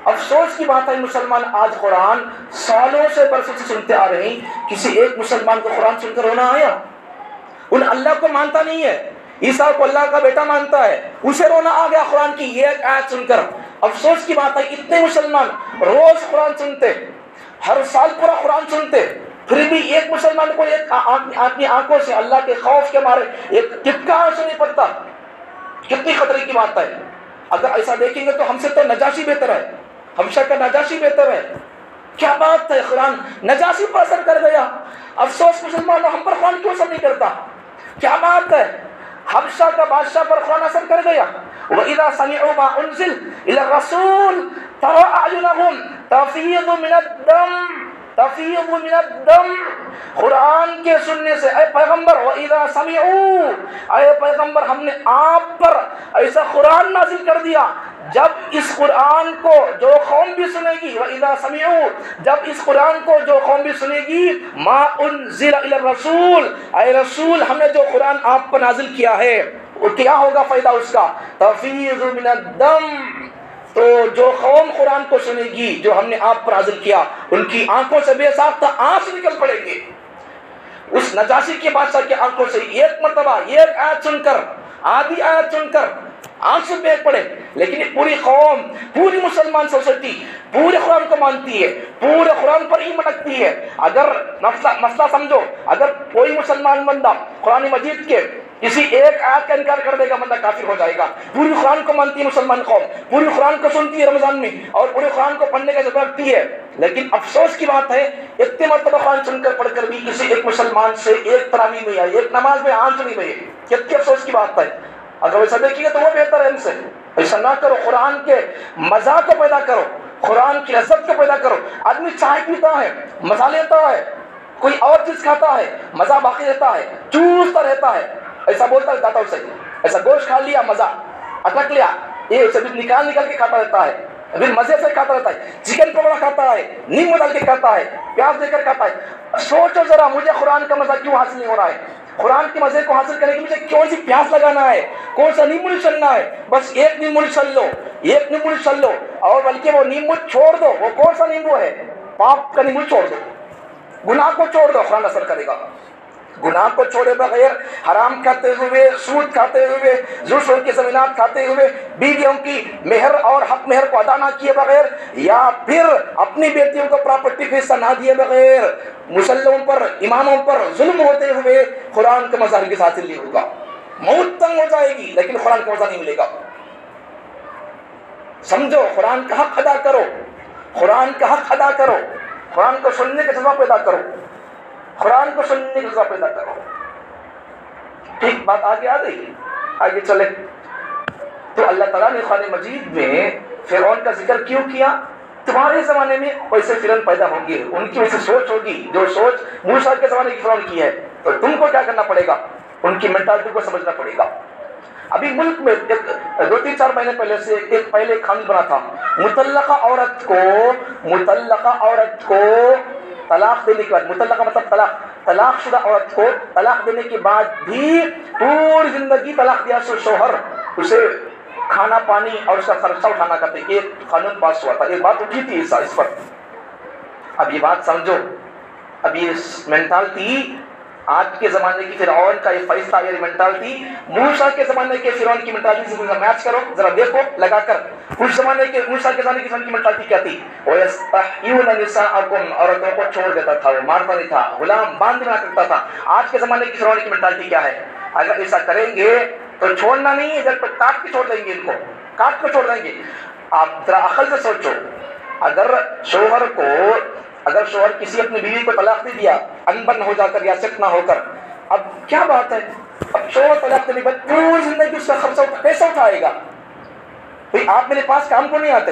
افسوس کی بات ہے مسلمان آج قرآن سالوں سے برسوں سے سنتے آ رہے ہیں، کسی ایک مسلمان کو قرآن سن کر رونا آیا؟ ان اللہ کو مانتا نہیں ہے، عیسیٰ کو اللہ کا بیٹا مانتا ہے، اسے رونا آ گیا قرآن کی یہ ایک آیت سن کر۔ افسوس کی بات ہے اتنے مسلمان روز قرآن سنتے، ہر سال پورا قرآن سنتے، پھر بھی ایک مسلمان کو ایک اپنی آنکھوں سے اللہ کے خوف کے مارے ایک ٹپکا آنسو نہیں پڑتا۔ کتنی خطرے کی بات ہے۔ اگر ایسا دیکھیں گے تو ہم سے تو نجاشی بہتر ہے، حبشہ کا نجاشی بہتر ہے۔ کیا بات ہے، قرآن نجاشی پر اثر کر گیا، افسوس مسلمانوں ہم پر قرآن کیوں اثر نہیں کرتا؟ کیا بات ہے، حبشہ کا بادشاہ پر قرآن اثر کر گیا۔ وَإِذَا سَمِعُوا مَا أُنزِلَ إِلَى الرَّسُولِ تَرَىٰ أَعْيُنَهُمْ تَفِيضُ مِنَ الدَّمْعِ تفیض من الدم۔ قرآن کے سننے سے اے پیغمبر، وَإِذَا سَمِعُوا، اے پیغمبر ہم نے آپ پر ایسا قرآن نازل کر دیا، جب اس قرآن کو جو قوم بھی سنے گی، وَإِذَا سَمِعُوا، جب اس قرآن کو جو قوم بھی سنے گی، مَا أُنزِلَ إِلَى الرَّسُولِ، اے رسول ہم نے جو قرآن آپ پر نازل کیا ہے وہ کیا ہوگا فائدہ اس کا؟ تفیض من الدم، تو جو قوم قرآن کو سنے گی جو ہم نے آپ پر نازل کیا، ان کی آنکھوں سے بے ساختہ آنسو نکل پڑیں گے۔ اس نجاشی کے بادشاہ کی آنکھوں سے ایک مرتبہ ایک آیت سن کر، آدھی آیت سن کر آنسو بہ پڑے، لیکن یہ پوری قوم، پوری مسلمان سوسائٹی پورے قرآن کو مانتی ہے، پورے قرآن پر ایمان رکھتی ہے۔ اگر مسئلہ سمجھو، اگر کوئی مسلمان بندہ قرآن مجید کے کسی ایک آیت کا انکار کر دے گا، بندہ کافر ہو جائے گا۔ پوری قرآن کو مانتی ہے مسلمان قوم، پوری قرآن کو سنتی ہے رمضان میں، اور پورے قرآن کو پڑھنے کا ضرورت رکھتی ہے، لیکن افسوس کی بات ہے اتنے مرتبہ قرآن سن کر پڑھ کر بھی کسی ایک مسلمان سے ایک تراویح نہیں آئی، ایک نماز میں آنسو نہیں بہے۔ کتنی افسوس کی بات ہے۔ اگر ویسا دیکھیے تو وہ بہتر ہے ان سے۔ ایسا نہ کرو، قرآن کے مزہ کو پیدا کرو، قرآن کی لذت کو پیدا کرو۔ آدمی چائے پیتا ہے، مزہ لیتا ہے، کوئی اور چیز کھاتا ہے، مزہ باقی رہتا ہے، چوستا رہتا ہے، ایسا بولتا رہتا ہے اسے، ایسا گوشت کھا لیا، مزہ اٹک لیا، یہ اسے بھی نکال کے کھاتا رہتا ہے، ابھی مزے سے کھاتا رہتا ہے، چکن پکوڑا کھاتا ہے، نیمبو ڈال کے کھاتا ہے، پیاز دے کر کھاتا ہے۔ سوچو ذرا، مجھے قرآن کا مزہ کیوں حاصل نہیں ہو رہا ہے؟ قرآن کے مزے کو حاصل کرنے کے مجھے کون سی پیاس لگانا ہے، کون سا نیمبو نچلنا ہے؟ بس ایک نیمبو نچل لو، ایک نیمبو نچل لو، اور بلکہ وہ نیمبو چھوڑ دو۔ وہ کون سا نیمبو ہے؟ پاپ کا نیمبو چھوڑ دو، گناہ کو چھوڑ دو، قرآن اثر کرے گا۔ گناہ کو چھوڑے بغیر، حرام کھاتے ہوئے، سود کھاتے ہوئے، زور کی زمینات کھاتے ہوئے، بیویوں کی مہر اور حق مہر کو ادا نہ کیے بغیر، یا پھر اپنی بیٹیوں کو پراپرٹی کا حصہ نہ دیے بغیر، مسلموں پر، اماموں پر ظلم ہوتے ہوئے، قرآن کا مزہ ہرگز حاصل نہیں ہوگا۔ موت تنگ ہو جائے گی لیکن قرآن کا مزہ نہیں ملے گا۔ سمجھو، قرآن کا حق ادا کرو، قرآن کا حق ادا کرو، قرآن کو سننے کا جذبہ پیدا کرو، قرآن کو سننے کا جذبہ پیدا کرو۔ ٹھیک بات آگے آ گئی، آگے چلے تو اللہ تعالیٰ نے قرآن مجید میں فرعون کا ذکر کیوں کیا؟ تمہارے زمانے میں ویسے فرعون پیدا ہوں گے، ان کی ویسے سوچ ہوگی جو سوچ موسیٰ کے زمانے کی فرعون کی ہے، تو تم کو کیا کرنا پڑے گا؟ ان کی مینٹالٹی کو سمجھنا پڑے گا۔ ابھی ملک میں 2-3-4 مہینے پہلے سے ایک قانون بنا تھا، مطلقہ عورت کو طلاق دینے کے بعد، مطلقہ مطلب طلاق شدہ عورت کو طلاق دینے کے بعد بھی پوری زندگی طلاق دیا سو شوہر اسے کھانا پانی اور اس کا خرچہ اٹھانا کرتے۔ ایک قانون پاس ہوا تھا، ایک بات اٹھی تھی اس پر۔ اب یہ بات سمجھو، اب یہ مینٹالٹی آج کے زمانے کی فرعون کا یہ فیصلہ، یہ مینٹالٹی موسیٰ کے زمانے کے فرعون کی مینٹالٹی سے میچ کرو، ذرا دیکھو لگا کر۔ اس زمانے کے موسیٰ کے زمانے کی فرعون کی مینٹالٹی کیا تھی؟ وَيَسْتَحْيُونَ نِسَاءَكُمْ، عورتوں کو چھوڑ دیتا تھا، وہ مارتا نہیں تھا، غلام باندھنا کرتا تھا۔ آج کے زمانے کی فرعون کی مینٹالٹی کیا ہے؟ اگر ایسا کریں گے تو چھوڑنا نہیں ہے، جب کاٹ کے چھوڑ دیں گے، ان کو کاٹ کے چھوڑ دیں گے۔ آپ ذرا عقل سے سوچو، اگر شوہر کسی اپنی بیوی کو طلاق دے دیا، انبن ہو جا کر یا سکھ نہ ہو کر، اب کیا بات ہے؟ اب شوہر طلاق دینے کے بعد پوری زندگی اس کا خرچہ کیسے اٹھائے گا؟ بھئی آپ میرے پاس کام کو نہیں آتے،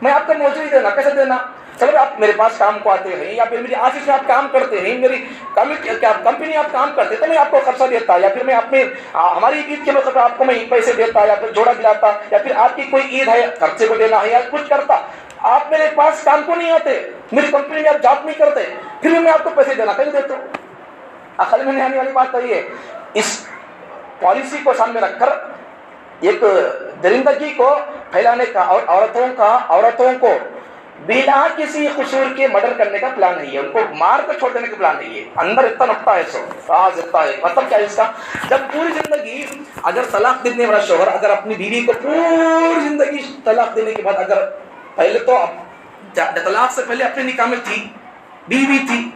میں آپ کو موجود دینا کیسے دینا؟ چلو آپ میرے پاس کام کو آتے ہیں، یا پھر میری آفس میں آپ کام کرتے ہیں، میری کمپنی آپ کام کرتے تو میں آپ کو خرچہ دیتا، یا پھر میں اپنے ہماری عید کے موقع پر آپ کو میں پیسے دیتا، یا پھر جوڑا دلاتا، یا پھر آپ کی کوئی عید ہے خرچے کو دینا ہے یا کچھ کرتا۔ آپ میرے پاس کام کو نہیں آتے، میری کمپنی میں آپ جاب نہیں کرتے، پھر بھی میں آپ کو پیسے دینا کہیں دیتا ہوں۔ عقل میں نہیں آنے والی بات تو یہ ہے۔ اس پالیسی کو سامنے رکھ کر ایک درندگی کو پھیلانے کا اور عورتوں کو بلا کسی قصور کے مرڈر کرنے کا پلان نہیں ہے، ان کو مار کر چھوڑ دینے کا پلان نہیں ہے۔ اندر اتنا نقطہ ہے، راز اتنا ہے۔ مطلب کیا ہے اس کا؟ جب پوری زندگی اگر طلاق دینے والا شوہر اگر اپنی بیوی کو پوری زندگی طلاق دینے کے بعد، اگر پہلے تو طلاق سے پہلے اپنے نکاح میں تھی، بیوی تھی،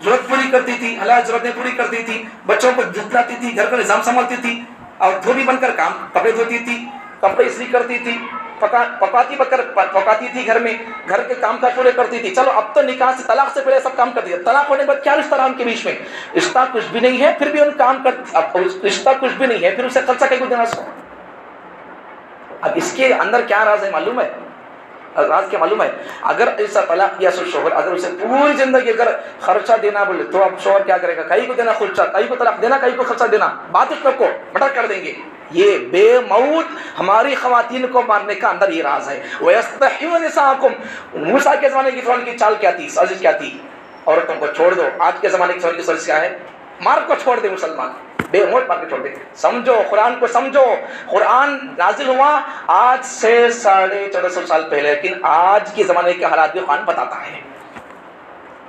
ضرورت پوری کرتی تھی، حلال ضرورتیں پوری کرتی تھی، بچوں کو جتلاتی تھی، گھر کا نظام سنبھالتی تھی، اور دھوبی بن کر کپڑے دھوتی تھی، کپڑے استری کرتی تھی، پکاتی تھی گھر میں، گھر کے کام کاج پورے کرتی تھی۔ چلو اب تو نکاح سے طلاق سے پہلے سب کام کرتی ہے، طلاق ہونے کے بعد کیا رشتہ رہا ان کے بیچ میں؟ رشتہ کچھ بھی نہیں ہے، پھر بھی ان کام رشتہ کچھ بھی نہیں ہے، پھر اسے خرچہ کہیں کو دینا اس کو۔ اب اس کے اندر کیا راز ہے معلوم ہے؟ راز کیا معلوم ہے؟ اگر ایسا طلاق دیا سو شوہر اگر اسے پوری زندگی اگر خرچہ دینا بولے تو اب شوہر کیا کرے گا؟ کہیں کو دینا خرچہ، کہیں کو طلاق دینا، کہیں کو خرچہ دینا، بات اس کو مٹر کر دیں گے۔ یہ بے موت ہماری خواتین کو مارنے کا اندر یہ راز ہے۔ وَيَسْتَحْيُونَ نِسَاءَكُمْ، موسیٰ کے زمانے کی فرعون کی چال کیا تھی، سازش کیا تھی؟ عورتوں کو چھوڑ دو۔ آج کے زمانے کی فرعون کی سازش کیا ہے؟ مار کو چھوڑ دے، مسلمان بے موت مار کے چھوڑ دے۔ سمجھو قرآن کو، سمجھو قرآن نازل ہوا آج سے 1450 سال پہلے، لیکن آج کے زمانے کے حالات بھی قرآن بتاتا ہے،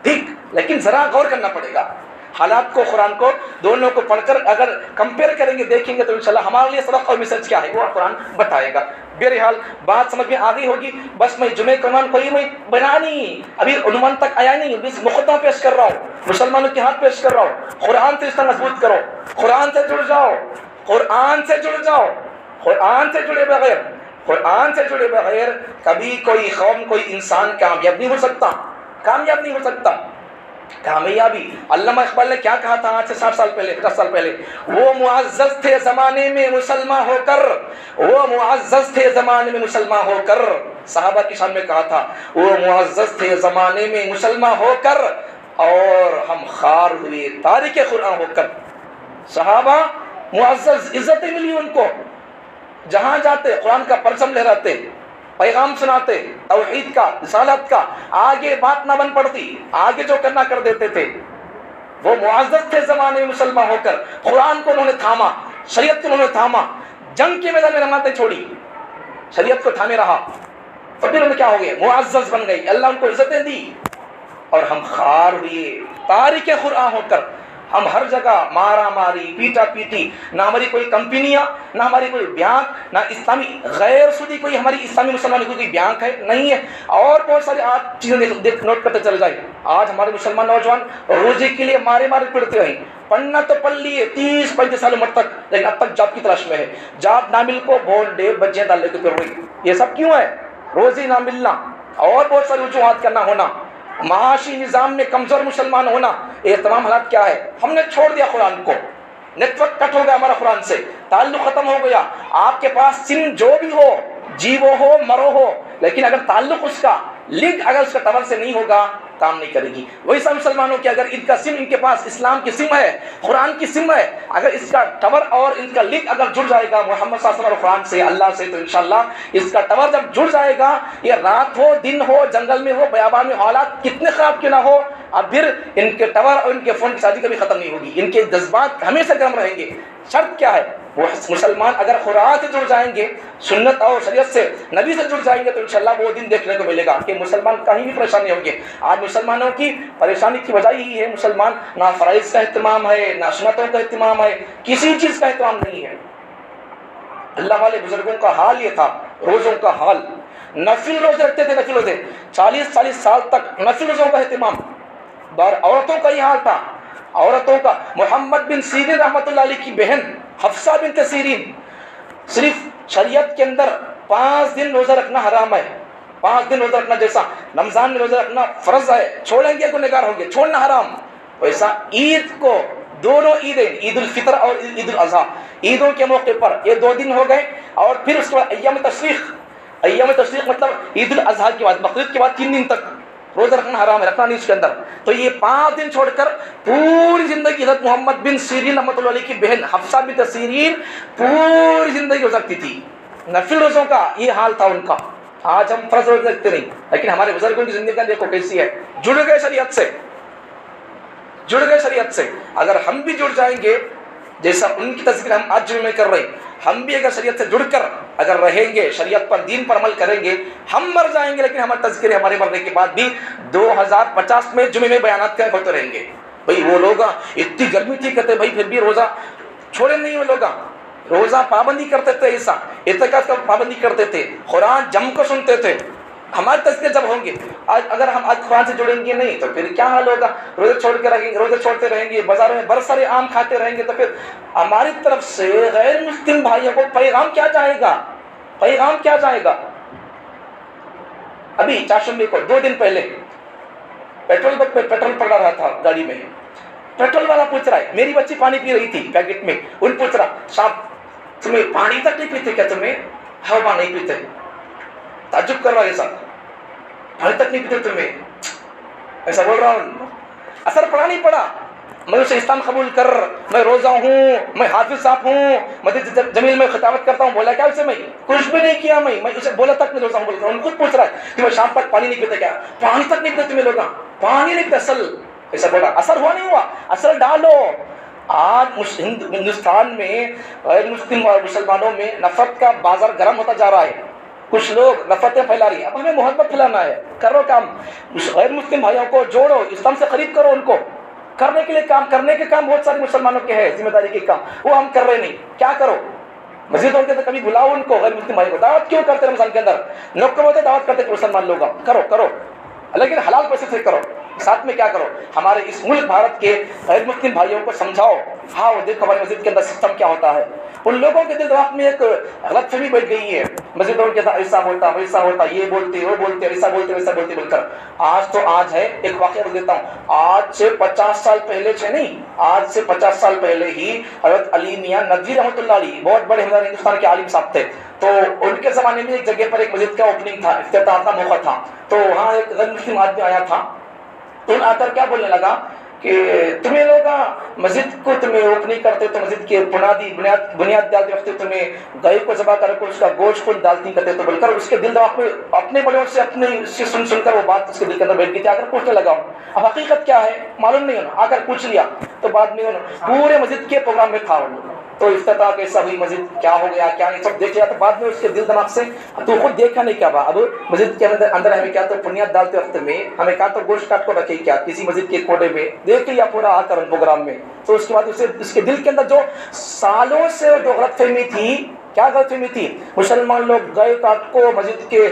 ٹھیک؟ لیکن ذرا غور کرنا پڑے گا۔ حالات کو قرآن کو دونوں کو پڑھ کر اگر کمپیئر کریں گے دیکھیں گے تو انشاءاللہ ہمارے لیے سبق اور میسج کیا ہے وہ قرآن بتائے گا. بہرحال بات سمجھ میں آ گئی ہوگی. بس میں جمعے کا عنوان کوئی میں بنا نہیں, ابھی عنوان تک آیا نہیں, بس مقدمہ پیش کر رہا ہوں, مسلمانوں کے ہاتھ پیش کر رہا ہوں. قرآن سے رشتہ مضبوط کرو, قرآن سے جڑ جاؤ, قرآن سے جڑ جاؤ. قرآن سے جڑے بغیر کبھی کوئی قوم کوئی انسان کامیاب نہیں ہو سکتا, کامیاب نہیں ہو سکتا. کامیابی علامہ اقبال نے کیا کہا تھا آج سے 60 سال پہلے 50 سال پہلے, وہ معزز تھے زمانے میں مسلمان ہو کر, وہ معزز تھے زمانے میں مسلمان ہو کر. صحابہ کی شان میں کہا تھا وہ معزز تھے زمانے میں مسلمان ہو کر اور ہم خار ہوئے تارک قرآن ہو کر. صحابہ معزز, عزتیں ملی ان کو, جہاں جاتے قرآن کا پرچم لہراتے, پیغام سناتے, توحید کا, رسالت کا, آگے بات نہ بن پڑتی, آگے جو کرنا کر دیتے تھے. وہ معزز تھے زمانے میں مسلمان ہو کر, قرآن کو انہوں نے تھاما, شریعت کو انہوں نے تھاما, جنگ کے میدان میں رماتیں چھوڑی, شریعت کو تھامے رہا, اور پھر انہیں کیا ہو گئے, معزز بن گئی, اللہ ان کو عزتیں دی, اور ہم خار ہوئے تارک قرآن ہو کر. ہم ہر جگہ مارا ماری, پیٹا پیٹی, نہ ہماری کوئی کمپنیاں, نہ ہماری کوئی بینک, نہ اسلامی غیر سودی کوئی ہماری اسلامی مسلمان کی کوئی بینک ہے, نہیں ہے. اور بہت ساری آج چیزیں نوٹ کرتے چلے جائیں. آج ہمارے مسلمان نوجوان روزی کے لیے مارے پڑتے ہیں, پڑھنا تو پڑھ لیے 30-35 سال عمر تک, لیکن اب تک جاب کی تلاش میں ہے. جاب نہ مل کو بول ڈے بچے ڈال لے کے پھر ہوئی. یہ سب کیوں ہے؟ روزی نہ ملنا اور بہت ساری وجوہات کا نہ ہونا, معاشی نظام میں کمزور مسلمان ہونا, یہ تمام حالات کیا ہے؟ ہم نے چھوڑ دیا قرآن کو, نیٹ ورک کٹ ہو گیا ہمارا قرآن سے, تعلق ختم ہو گیا. آپ کے پاس سم جو بھی ہو, جیو ہو مرو ہو, لیکن اگر تعلق اس کا لنک اگر اس کا ٹاور سے نہیں ہوگا کام نہیں کرے گی. وہی سب مسلمانوں کی اگر ان کا سم, ان کے پاس اسلام کی سم ہے, قرآن کی سم ہے, اگر اس کا ٹاور اور ان کا لنک اگر جڑ جائے گا محمد صلی اللہ علیہ وسلم اور قرآن سے, اللہ سے, تو انشاءاللہ اس کا ٹاور جب جڑ جائے گا, یہ رات ہو دن ہو, جنگل میں ہو بیابان میں, حالات کتنے خراب کیوں نہ ہو, اب پھر ان کے ٹاور اور ان کے فون کی شادی کبھی ختم نہیں ہوگی. ان کے جذبات ہمیشہ گرم رہیں گے. شرط کیا ہے؟ وہ مسلمان اگر قرآن سے جڑ جائیں گے, سنت اور شریعت سے, نبی سے جڑ جائیں گے, تو انشاءاللہ وہ دن دیکھنے کو ملے گا کہ مسلمان کہیں بھی پریشان نہیں ہوں گے. آج مسلمانوں کی پریشانی کی وجہ یہی ہے, مسلمان نہ فرائض کا اہتمام ہے, نہ سنتوں کا اہتمام ہے, کسی چیز کا اہتمام نہیں ہے. اللہ والے بزرگوں کا حال یہ تھا, روزوں کا حال, نفل روزے رکھتے تھے, نفل روزے 40 سال تک نفل روزوں کا اہتمام. عورتوں کا یہ حال تھا, عورتوں کا. محمد بن سیرین رحمۃ اللہ علیہ کی بہن حفصہ بنت سیرین, صرف شریعت کے اندر 5 دن روزہ رکھنا حرام ہے, 5 دن روزہ رکھنا, جیسا رمضان میں روزہ رکھنا فرض ہے, چھوڑیں گے گنہگار ہوں گے, چھوڑنا حرام, ویسا عید کو, دونوں عیدیں, عید الفطر اور عید الاضحیٰ, عیدوں کے موقع پر یہ 2 دن ہو گئے, اور پھر اس کے بعد ایام تشریق مطلب عید الاضحیٰ کے بعد, بقرعید کے بعد 3 دن تک روزہ رکھنا حرام ہے, رکھنا نہیں اس کے اندر. تو یہ 5 دن چھوڑ کر پوری زندگی حضرت محمد بن سیرین رحمۃ اللہ علیہ کی بہن حفصہ بنت سیرین پوری زندگی روزہ رکھتی تھی. نفل روزوں کا یہ حال تھا ان کا. آج ہم فرض روزے رکھتے نہیں, لیکن ہمارے بزرگوں کی زندگی دیکھو کیسی ہے, جڑ گئے شریعت سے, جڑ گئے شریعت سے. اگر ہم بھی جڑ جائیں گے, جیسا ان کی تذکر ہم آج جمعے میں کر رہے ہیں, ہم بھی اگر شریعت سے جڑ کر اگر رہیں گے, شریعت پر, دین پر عمل کریں گے, ہم مر جائیں گے, لیکن ہمارے تذکرے ہمارے مرنے کے بعد بھی 2050 میں جمعے میں بیانات ہوتے رہیں گے. بھئی وہ لوگ اتنی گرمی تھی, کہتے بھائی پھر بھی روزہ چھوڑے نہیں, وہ لوگ روزہ پابندی کرتے تھے, ایسا اعتکاف کا پابندی کرتے تھے, قرآن جم کو سنتے تھے. ہمارے تذکرے جب ہوں گے, اگر ہم آج قرآن سے جڑیں گے نہیں, تو پھر کیا حال ہوگا؟ روزے چھوڑ کے رہیں گے, روزے چھوڑتے رہیں گے, بازاروں میں برسرے آم کھاتے رہیں گے, تو پھر ہماری طرف سے غیر مسلم بھائیوں کو پیغام کیا جائے گا؟ پیغام کیا جائے گا؟ ابھی چاشمبی کو 2 دن پہلے پیٹرول پمپ پہ پیٹرول پڑ رہا تھا گاڑی میں, پیٹرول والا پوچھ رہا ہے, میری بچی پانی پی رہی تھی پیکٹ میں, ان پوچھ رہا, صاحب تمہیں پانی تک نہیں پیتے کیا؟ تمہیں ہوا نہیں پیتے؟ تعجب کر رہا ہے, ایسا پانی تک نہیں پیتے تمہیں؟ ایسا بول رہا ہوں. اثر پڑا نہیں پڑا, میں اسے اسلام قبول کر, میں روزہ ہوں, میں حافظ صاحب ہوں, مسجد جمیل میں خطابت کرتا ہوں, بولا کیا اسے؟ میں کچھ بھی نہیں کیا, میں اسے بولا تک میں روزہ ہوں بول رہا ہوں. خود پوچھ رہا ہے کہ میں شام تک پانی نہیں پیتے کیا؟ پانی تک نہیں پیتے تمہیں لوگ, پانی نہیں پیتے اصل. ایسا بولا. اثر ہوا نہیں ہوا؟ اثر ڈالو. آج ہندوستان میں غیر مسلم اور مسلمانوں میں نفرت کا بازار گرم ہوتا جا رہا ہے. کچھ لوگ نفرتیں پھیلا رہی ہیں, اب ہمیں محبت پھیلانا ہے, کرو کام, غیر مسلم بھائیوں کو جوڑو, اسلام سے قریب کرو ان کو. کرنے کے لیے کام، کرنے کے کام بہت سارے مسلمانوں کے ہیں، ذمہ داری کے کام، وہ ہم کر رہے نہیں. کیا کرو؟ مسجدوں کے اندر کبھی بلاؤ ان کو، غیر مسلم بھائی کو. دعوت کیوں کرتے رمضان کے اندر؟ لوگ ہوتے دعوت کرتے کہ مسلمان لوگ کرو کرو، لیکن حلال پیسے سے کرو. ساتھ میں کیا کرو؟ ہمارے اس ملک بھارت کے غیر مسلم بھائیوں کو سمجھاؤ. ہاں وہ دیکھو ہماری مسجد کے اندر سسٹم کیا ہوتا ہے. ان لوگوں کے دل دماغ میں ایک غلط فہمی بیٹھ گئی ہے، مسجدوں کے اندر ایسا ہوتا ویسا ہوتا، یہ بولتے وہ بولتے، ایسا بولتے ویسا بولتے بول کر. آج تو آج ہے. ایک واقعہ بول دیتا ہوں. آج سے 50 سال پہلے نہیں، آج سے 50 سال پہلے ہی حضرت علی میاں ندوی رحمۃ اللہ علیہ بہت بڑے ہمارے ہندوستان کے عالم صاحب تھے. تو ان کے زمانے میں ایک جگہ پر ایک مسجد کا اوپننگ تھا، افتتاح کا موقع تھا. تو وہاں ایک غیر مسلم آدمی آیا تھا. تو آ کر کیا بولنے لگا کہ تمہیں لوگ مسجد کو تمہیں اوپننگ کرتے تو مسجد کے بنیاد ڈالتے وقت تمہیں گائے کو ذبح کر کے اس کا گوشت خود ڈالتی کرتے تو بول کر اس کے دل دماغ میں اپنے بڑوں سے اپنے سے سن کر وہ بات اس کے دل کے اندر بیٹھ گئی تھی. آ کر پوچھنے لگا. اب حقیقت کیا ہے معلوم نہیں ہونا. آ کر پوچھ لیا تو بعد میں پورے مسجد کے پروگرام میں تھا. تو افتتاح کیسا ہوئی، مسجد کیا ہو گیا کیا نہیں سب دیکھ لیا. تو بعد میں اس کے دل دماغ سے تو خود دیکھا نہیں کیا. اب مسجد کے اندر ہمیں کیا تو بنیاد ڈالتے وقت میں ہمیں کہا تو گوشت کاٹ کو رکھے کیا کسی مسجد کے کونے میں دیکھ لیا پورا آ کر پروگرام میں. تو اس کے بعد اس کے دل کے اندر جو سالوں سے جو غلط فہمی تھی، کیا غلط فہمی تھی؟ مسلمان لوگ گائے کاٹ کو مسجد کے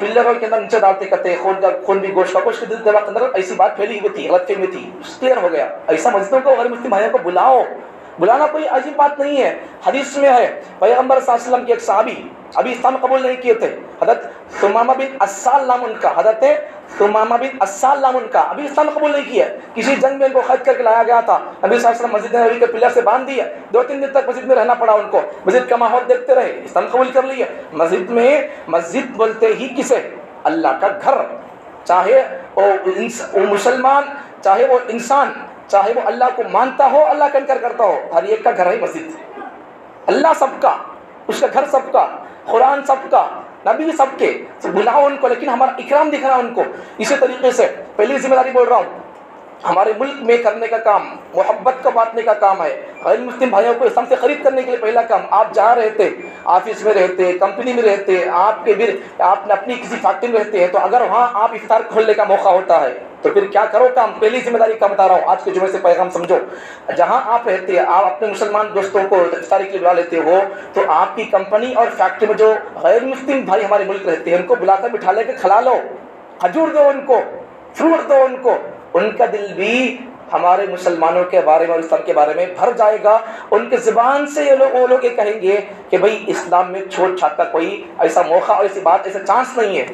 پلروں کے اندر نیچے ڈالتے کرتے، خون بھی گوشت کا گوشت کے دل دماغ کے اندر ایسی بات پھیلی ہوئی تھی، غلط فہمی تھی. کلیئر ہو گیا. ایسا مسجدوں کو غیر مسلم بھائیوں کو بلاؤ. بلانا کوئی عجیب بات نہیں ہے. حدیث میں ہے پیغمبر صلی اللہ علیہ وسلم کے ایک صحابی ابھی اسلام قبول نہیں کیے تھے، حضرت ثمامہ بن اسال نام ان کا، حضرت ثمامہ بن اسال نام ان کا، ابھی اسلام قبول نہیں کیا. کسی جنگ میں ان کو خرید کر کے لایا گیا تھا. نبی صلی اللہ علیہ وسلم مسجد نبوی کے پلر سے باندھ دیا. 2-3 دن تک مسجد میں رہنا پڑا ان کو. مسجد کا ماحول دیکھتے رہے، اسلام قبول کر لیا. مسجد بولتے ہی کسے؟ اللہ کا گھر. چاہے وہ مسلمان، چاہے وہ انسان، چاہے وہ اللہ کو مانتا ہو، اللہ کا انکار کرتا ہو، ہر ایک کا گھر ہے مسجد. اللہ سب کا، اس کا گھر سب کا، قرآن سب کا، نبی سب کے. بلاؤ ان کو، لیکن ہمارا اکرام دکھنا ان کو. اسی طریقے سے پہلی ذمہ داری بول رہا ہوں، ہمارے ملک میں کرنے کا کام محبت کو بانٹنے کا کام ہے. غیر مسلم بھائیوں کو اسلام سے خرید کرنے کے لیے پہلا کام، آپ جہاں رہتے، آفس میں رہتے، کمپنی میں رہتے، آپ اپنی کسی فیکٹری میں رہتے ہیں، تو اگر وہاں آپ افطار کھولنے کا موقع ہوتا ہے تو پھر کیا کرو کام. پہلی ذمہ داری کا بتا رہا ہوں، آج کے جمعے سے پیغام سمجھو. جہاں آپ رہتے ہیں، آپ اپنے مسلمان دوستوں کو افطاری کے لیے بلا لیتے ہو، تو آپ کی کمپنی اور فیکٹری میں جو غیر مسلم بھائی ہمارے ملک رہتے ہیں ان کو بلا کر بٹھا لے کے کھلا لو. کھجور دو ان کو، فروٹ دو ان کو. ان کا دل بھی ہمارے مسلمانوں کے بارے میں اور اسلام کے بارے میں بھر جائے گا. ان کے زبان سے وہ لوگ یہ کہیں گے کہ بھئی اسلام میں چھوٹ چھاٹ کا کوئی ایسا موقع اور ایسی بات، ایسا چانس نہیں ہے.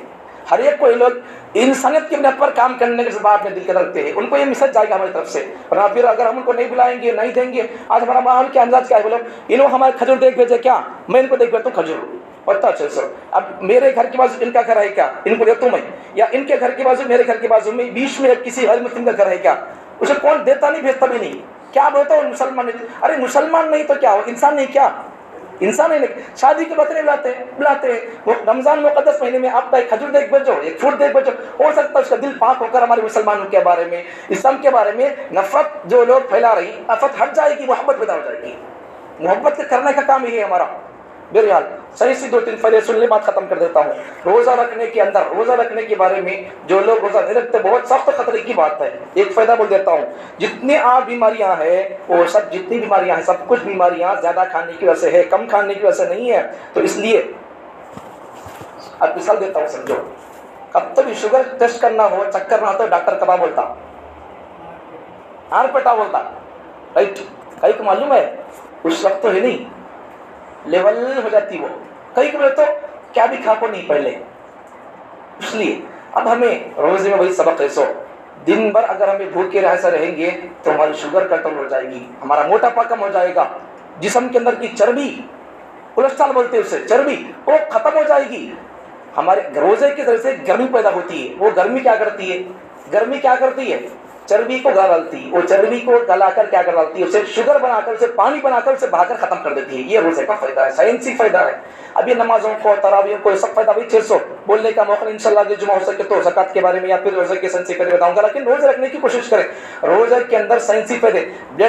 ہر ایک کو یہ لوگ انسانیت کے بنا پر کام کرنے کے جذبہ اپنے دل کے رکھتے ہیں. ان کو یہ میسج جائے گا ہماری طرف سے. ورنہ پھر اگر ہم ان کو نہیں بلائیں گے، نہیں دیں گے، آج ہمارا ماحول کیا انداز کیا ہے بولو. یہ لوگ ہمارے کھجور دیکھ بھیجے کیا، میں ان کو دیکھ بھیجتا ہوں کھجور. پتہ چل سو اب میرے گھر کے بازو ان کا گھر ہے کیا، ان کو دیتا ہوں میں، یا ان کے گھر کے بازو میرے گھر کے بازو میں بیچ میں کسی غیر مسلم کا گھر ہے کیا، اسے کون دیتا نہیں بھیجتا بھی نہیں. کیا بولتا ہوں مسلمان نہیں. ارے مسلمان نہیں تو کیا ہو، انسان نہیں کیا، انسان نہیں. شادی کے بکرے بلاتے ہیں. وہ رمضان مقدس مہینے میں آپ کا ایک کھجور دیکھ بھیجو، ایک فروٹ دیکھ بھیجو. ہو سکتا ہے اس کا دل پاک ہو کر ہمارے مسلمانوں کے بارے میں، اسلام کے بارے میں نفرت جو لوگ پھیلا رہی، نفرت ہٹ جائے گی، محبت پیدا ہو جائے گی. محبت کرنے کا کام یہ ہے ہمارا. بہرحال صحیح سی 2-3 فائدے سن لے، بات ختم کر دیتا ہوں. روزہ رکھنے کے اندر، روزہ رکھنے کے بارے میں جو لوگ روزہ نہیں رکھتے بہت سخت خطرے کی بات ہے. ایک فائدہ بول دیتا ہوں، جتنے آپ بیماریاں ہیں وہ سب، جتنی بیماریاں ہیں سب کچھ بیماریاں زیادہ کھانے کی وجہ سے ہے، کم کھانے کی وجہ سے نہیں ہے. تو اس لیے اب مثال دیتا ہوں سمجھو. اب تو بھی شوگر ٹیسٹ کرنا ہو، چکر نہ ہو تو ڈاکٹر کبا بولتا، آر پٹا بولتا، رائٹ. کئی کو معلوم ہے اس وقت تو ہے نہیں، لیول ہو جاتی وہ. کئی کو بولے تو کیا بھی کھا کو نہیں پہلے. اس لیے اب ہمیں روزے میں وہی سبق ہے. دن بھر اگر ہمیں بھوکے ایسا رہیں گے تو ہماری شوگر کنٹرول ہو جائے گی، ہمارا موٹاپا کم ہو جائے گا، جسم کے اندر کی چربی، کولیسٹرول بولتے ہیں اسے، چربی وہ ختم ہو جائے گی. ہمارے روزے کے ذریعے سے گرمی پیدا ہوتی ہے. وہ گرمی کیا کرتی ہے؟ گرمی کیا کرتی ہے؟ چربی کو گلا ڈالتی ہے. وہ چربی کو گلا کر کیا کر ڈالتی ہے؟ اسے شوگر بنا کر، اسے پانی بنا کر، اسے بہا کر ختم کر دیتی ہے. یہ روزے کا فائدہ ہے، سائنسی فائدہ ہے. اب یہ نمازوں کو، تراویح کو، سب فائدہ بھی 600 بولنے کا موقع انشاءاللہ اگلے جمعہ ہو سکے تو زکات کے بارے میں یا پھر روزے کے سائنسی فائدے بتاؤں گا. لیکن روزے رکھنے کی کوشش کریں. روزے کے اندر سائنسی فائدے.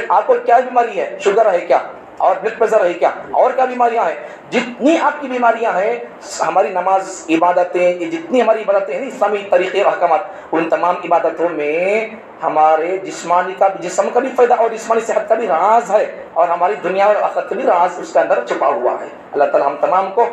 آپ کو کیا بیماری ہے؟ شوگر ہے کیا؟ اور بلڈ پریشر ہے کیا، اور کیا بیماریاں ہیں، جتنی آپ کی بیماریاں ہیں، ہماری نماز عبادتیں، جتنی ہماری عبادتیں ہیں اسلامی طریقے اور احکامات، ان تمام عبادتوں میں ہمارے جسم کا بھی فائدہ اور جسمانی صحت کا بھی راز ہے، اور ہماری دنیا اور آخرت کا بھی راز اس کے اندر چھپا ہوا ہے۔ اللہ تعالی ہم تمام کو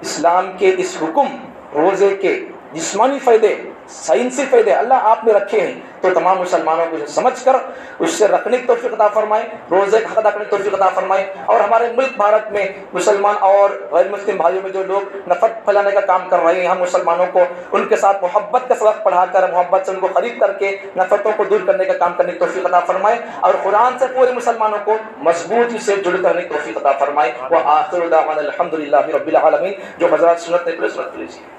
اسلام کے اس حکم، روزے کے جسمانی فائدے، سائنسی فائدے اللہ آپ نے رکھے ہیں، تو تمام مسلمانوں کو سمجھ کر اس سے رکھنے کی توفیق عطا فرمائے، روزے کا حق ادا کرنے کی توفیق عطا فرمائے، اور ہمارے ملک بھارت میں مسلمان اور غیر مسلم بھائیوں میں جو لوگ نفرت پھیلانے کا کام کر رہے ہیں، ہم مسلمانوں کو ان کے ساتھ محبت کا سبق پڑھا کر، محبت سے ان کو قریب کر کے نفرتوں کو دور کرنے کا کام کرنے کی توفیق عطا فرمائے، اور قرآن سے پورے مسلمانوں کو مضبوطی سے جڑ کرنے کی توفیق عطا فرمائے۔ وآخر دعوانا الحمدللہ رب العالمین۔ جو حضرات سنت نے پڑھے سنت لیجیے۔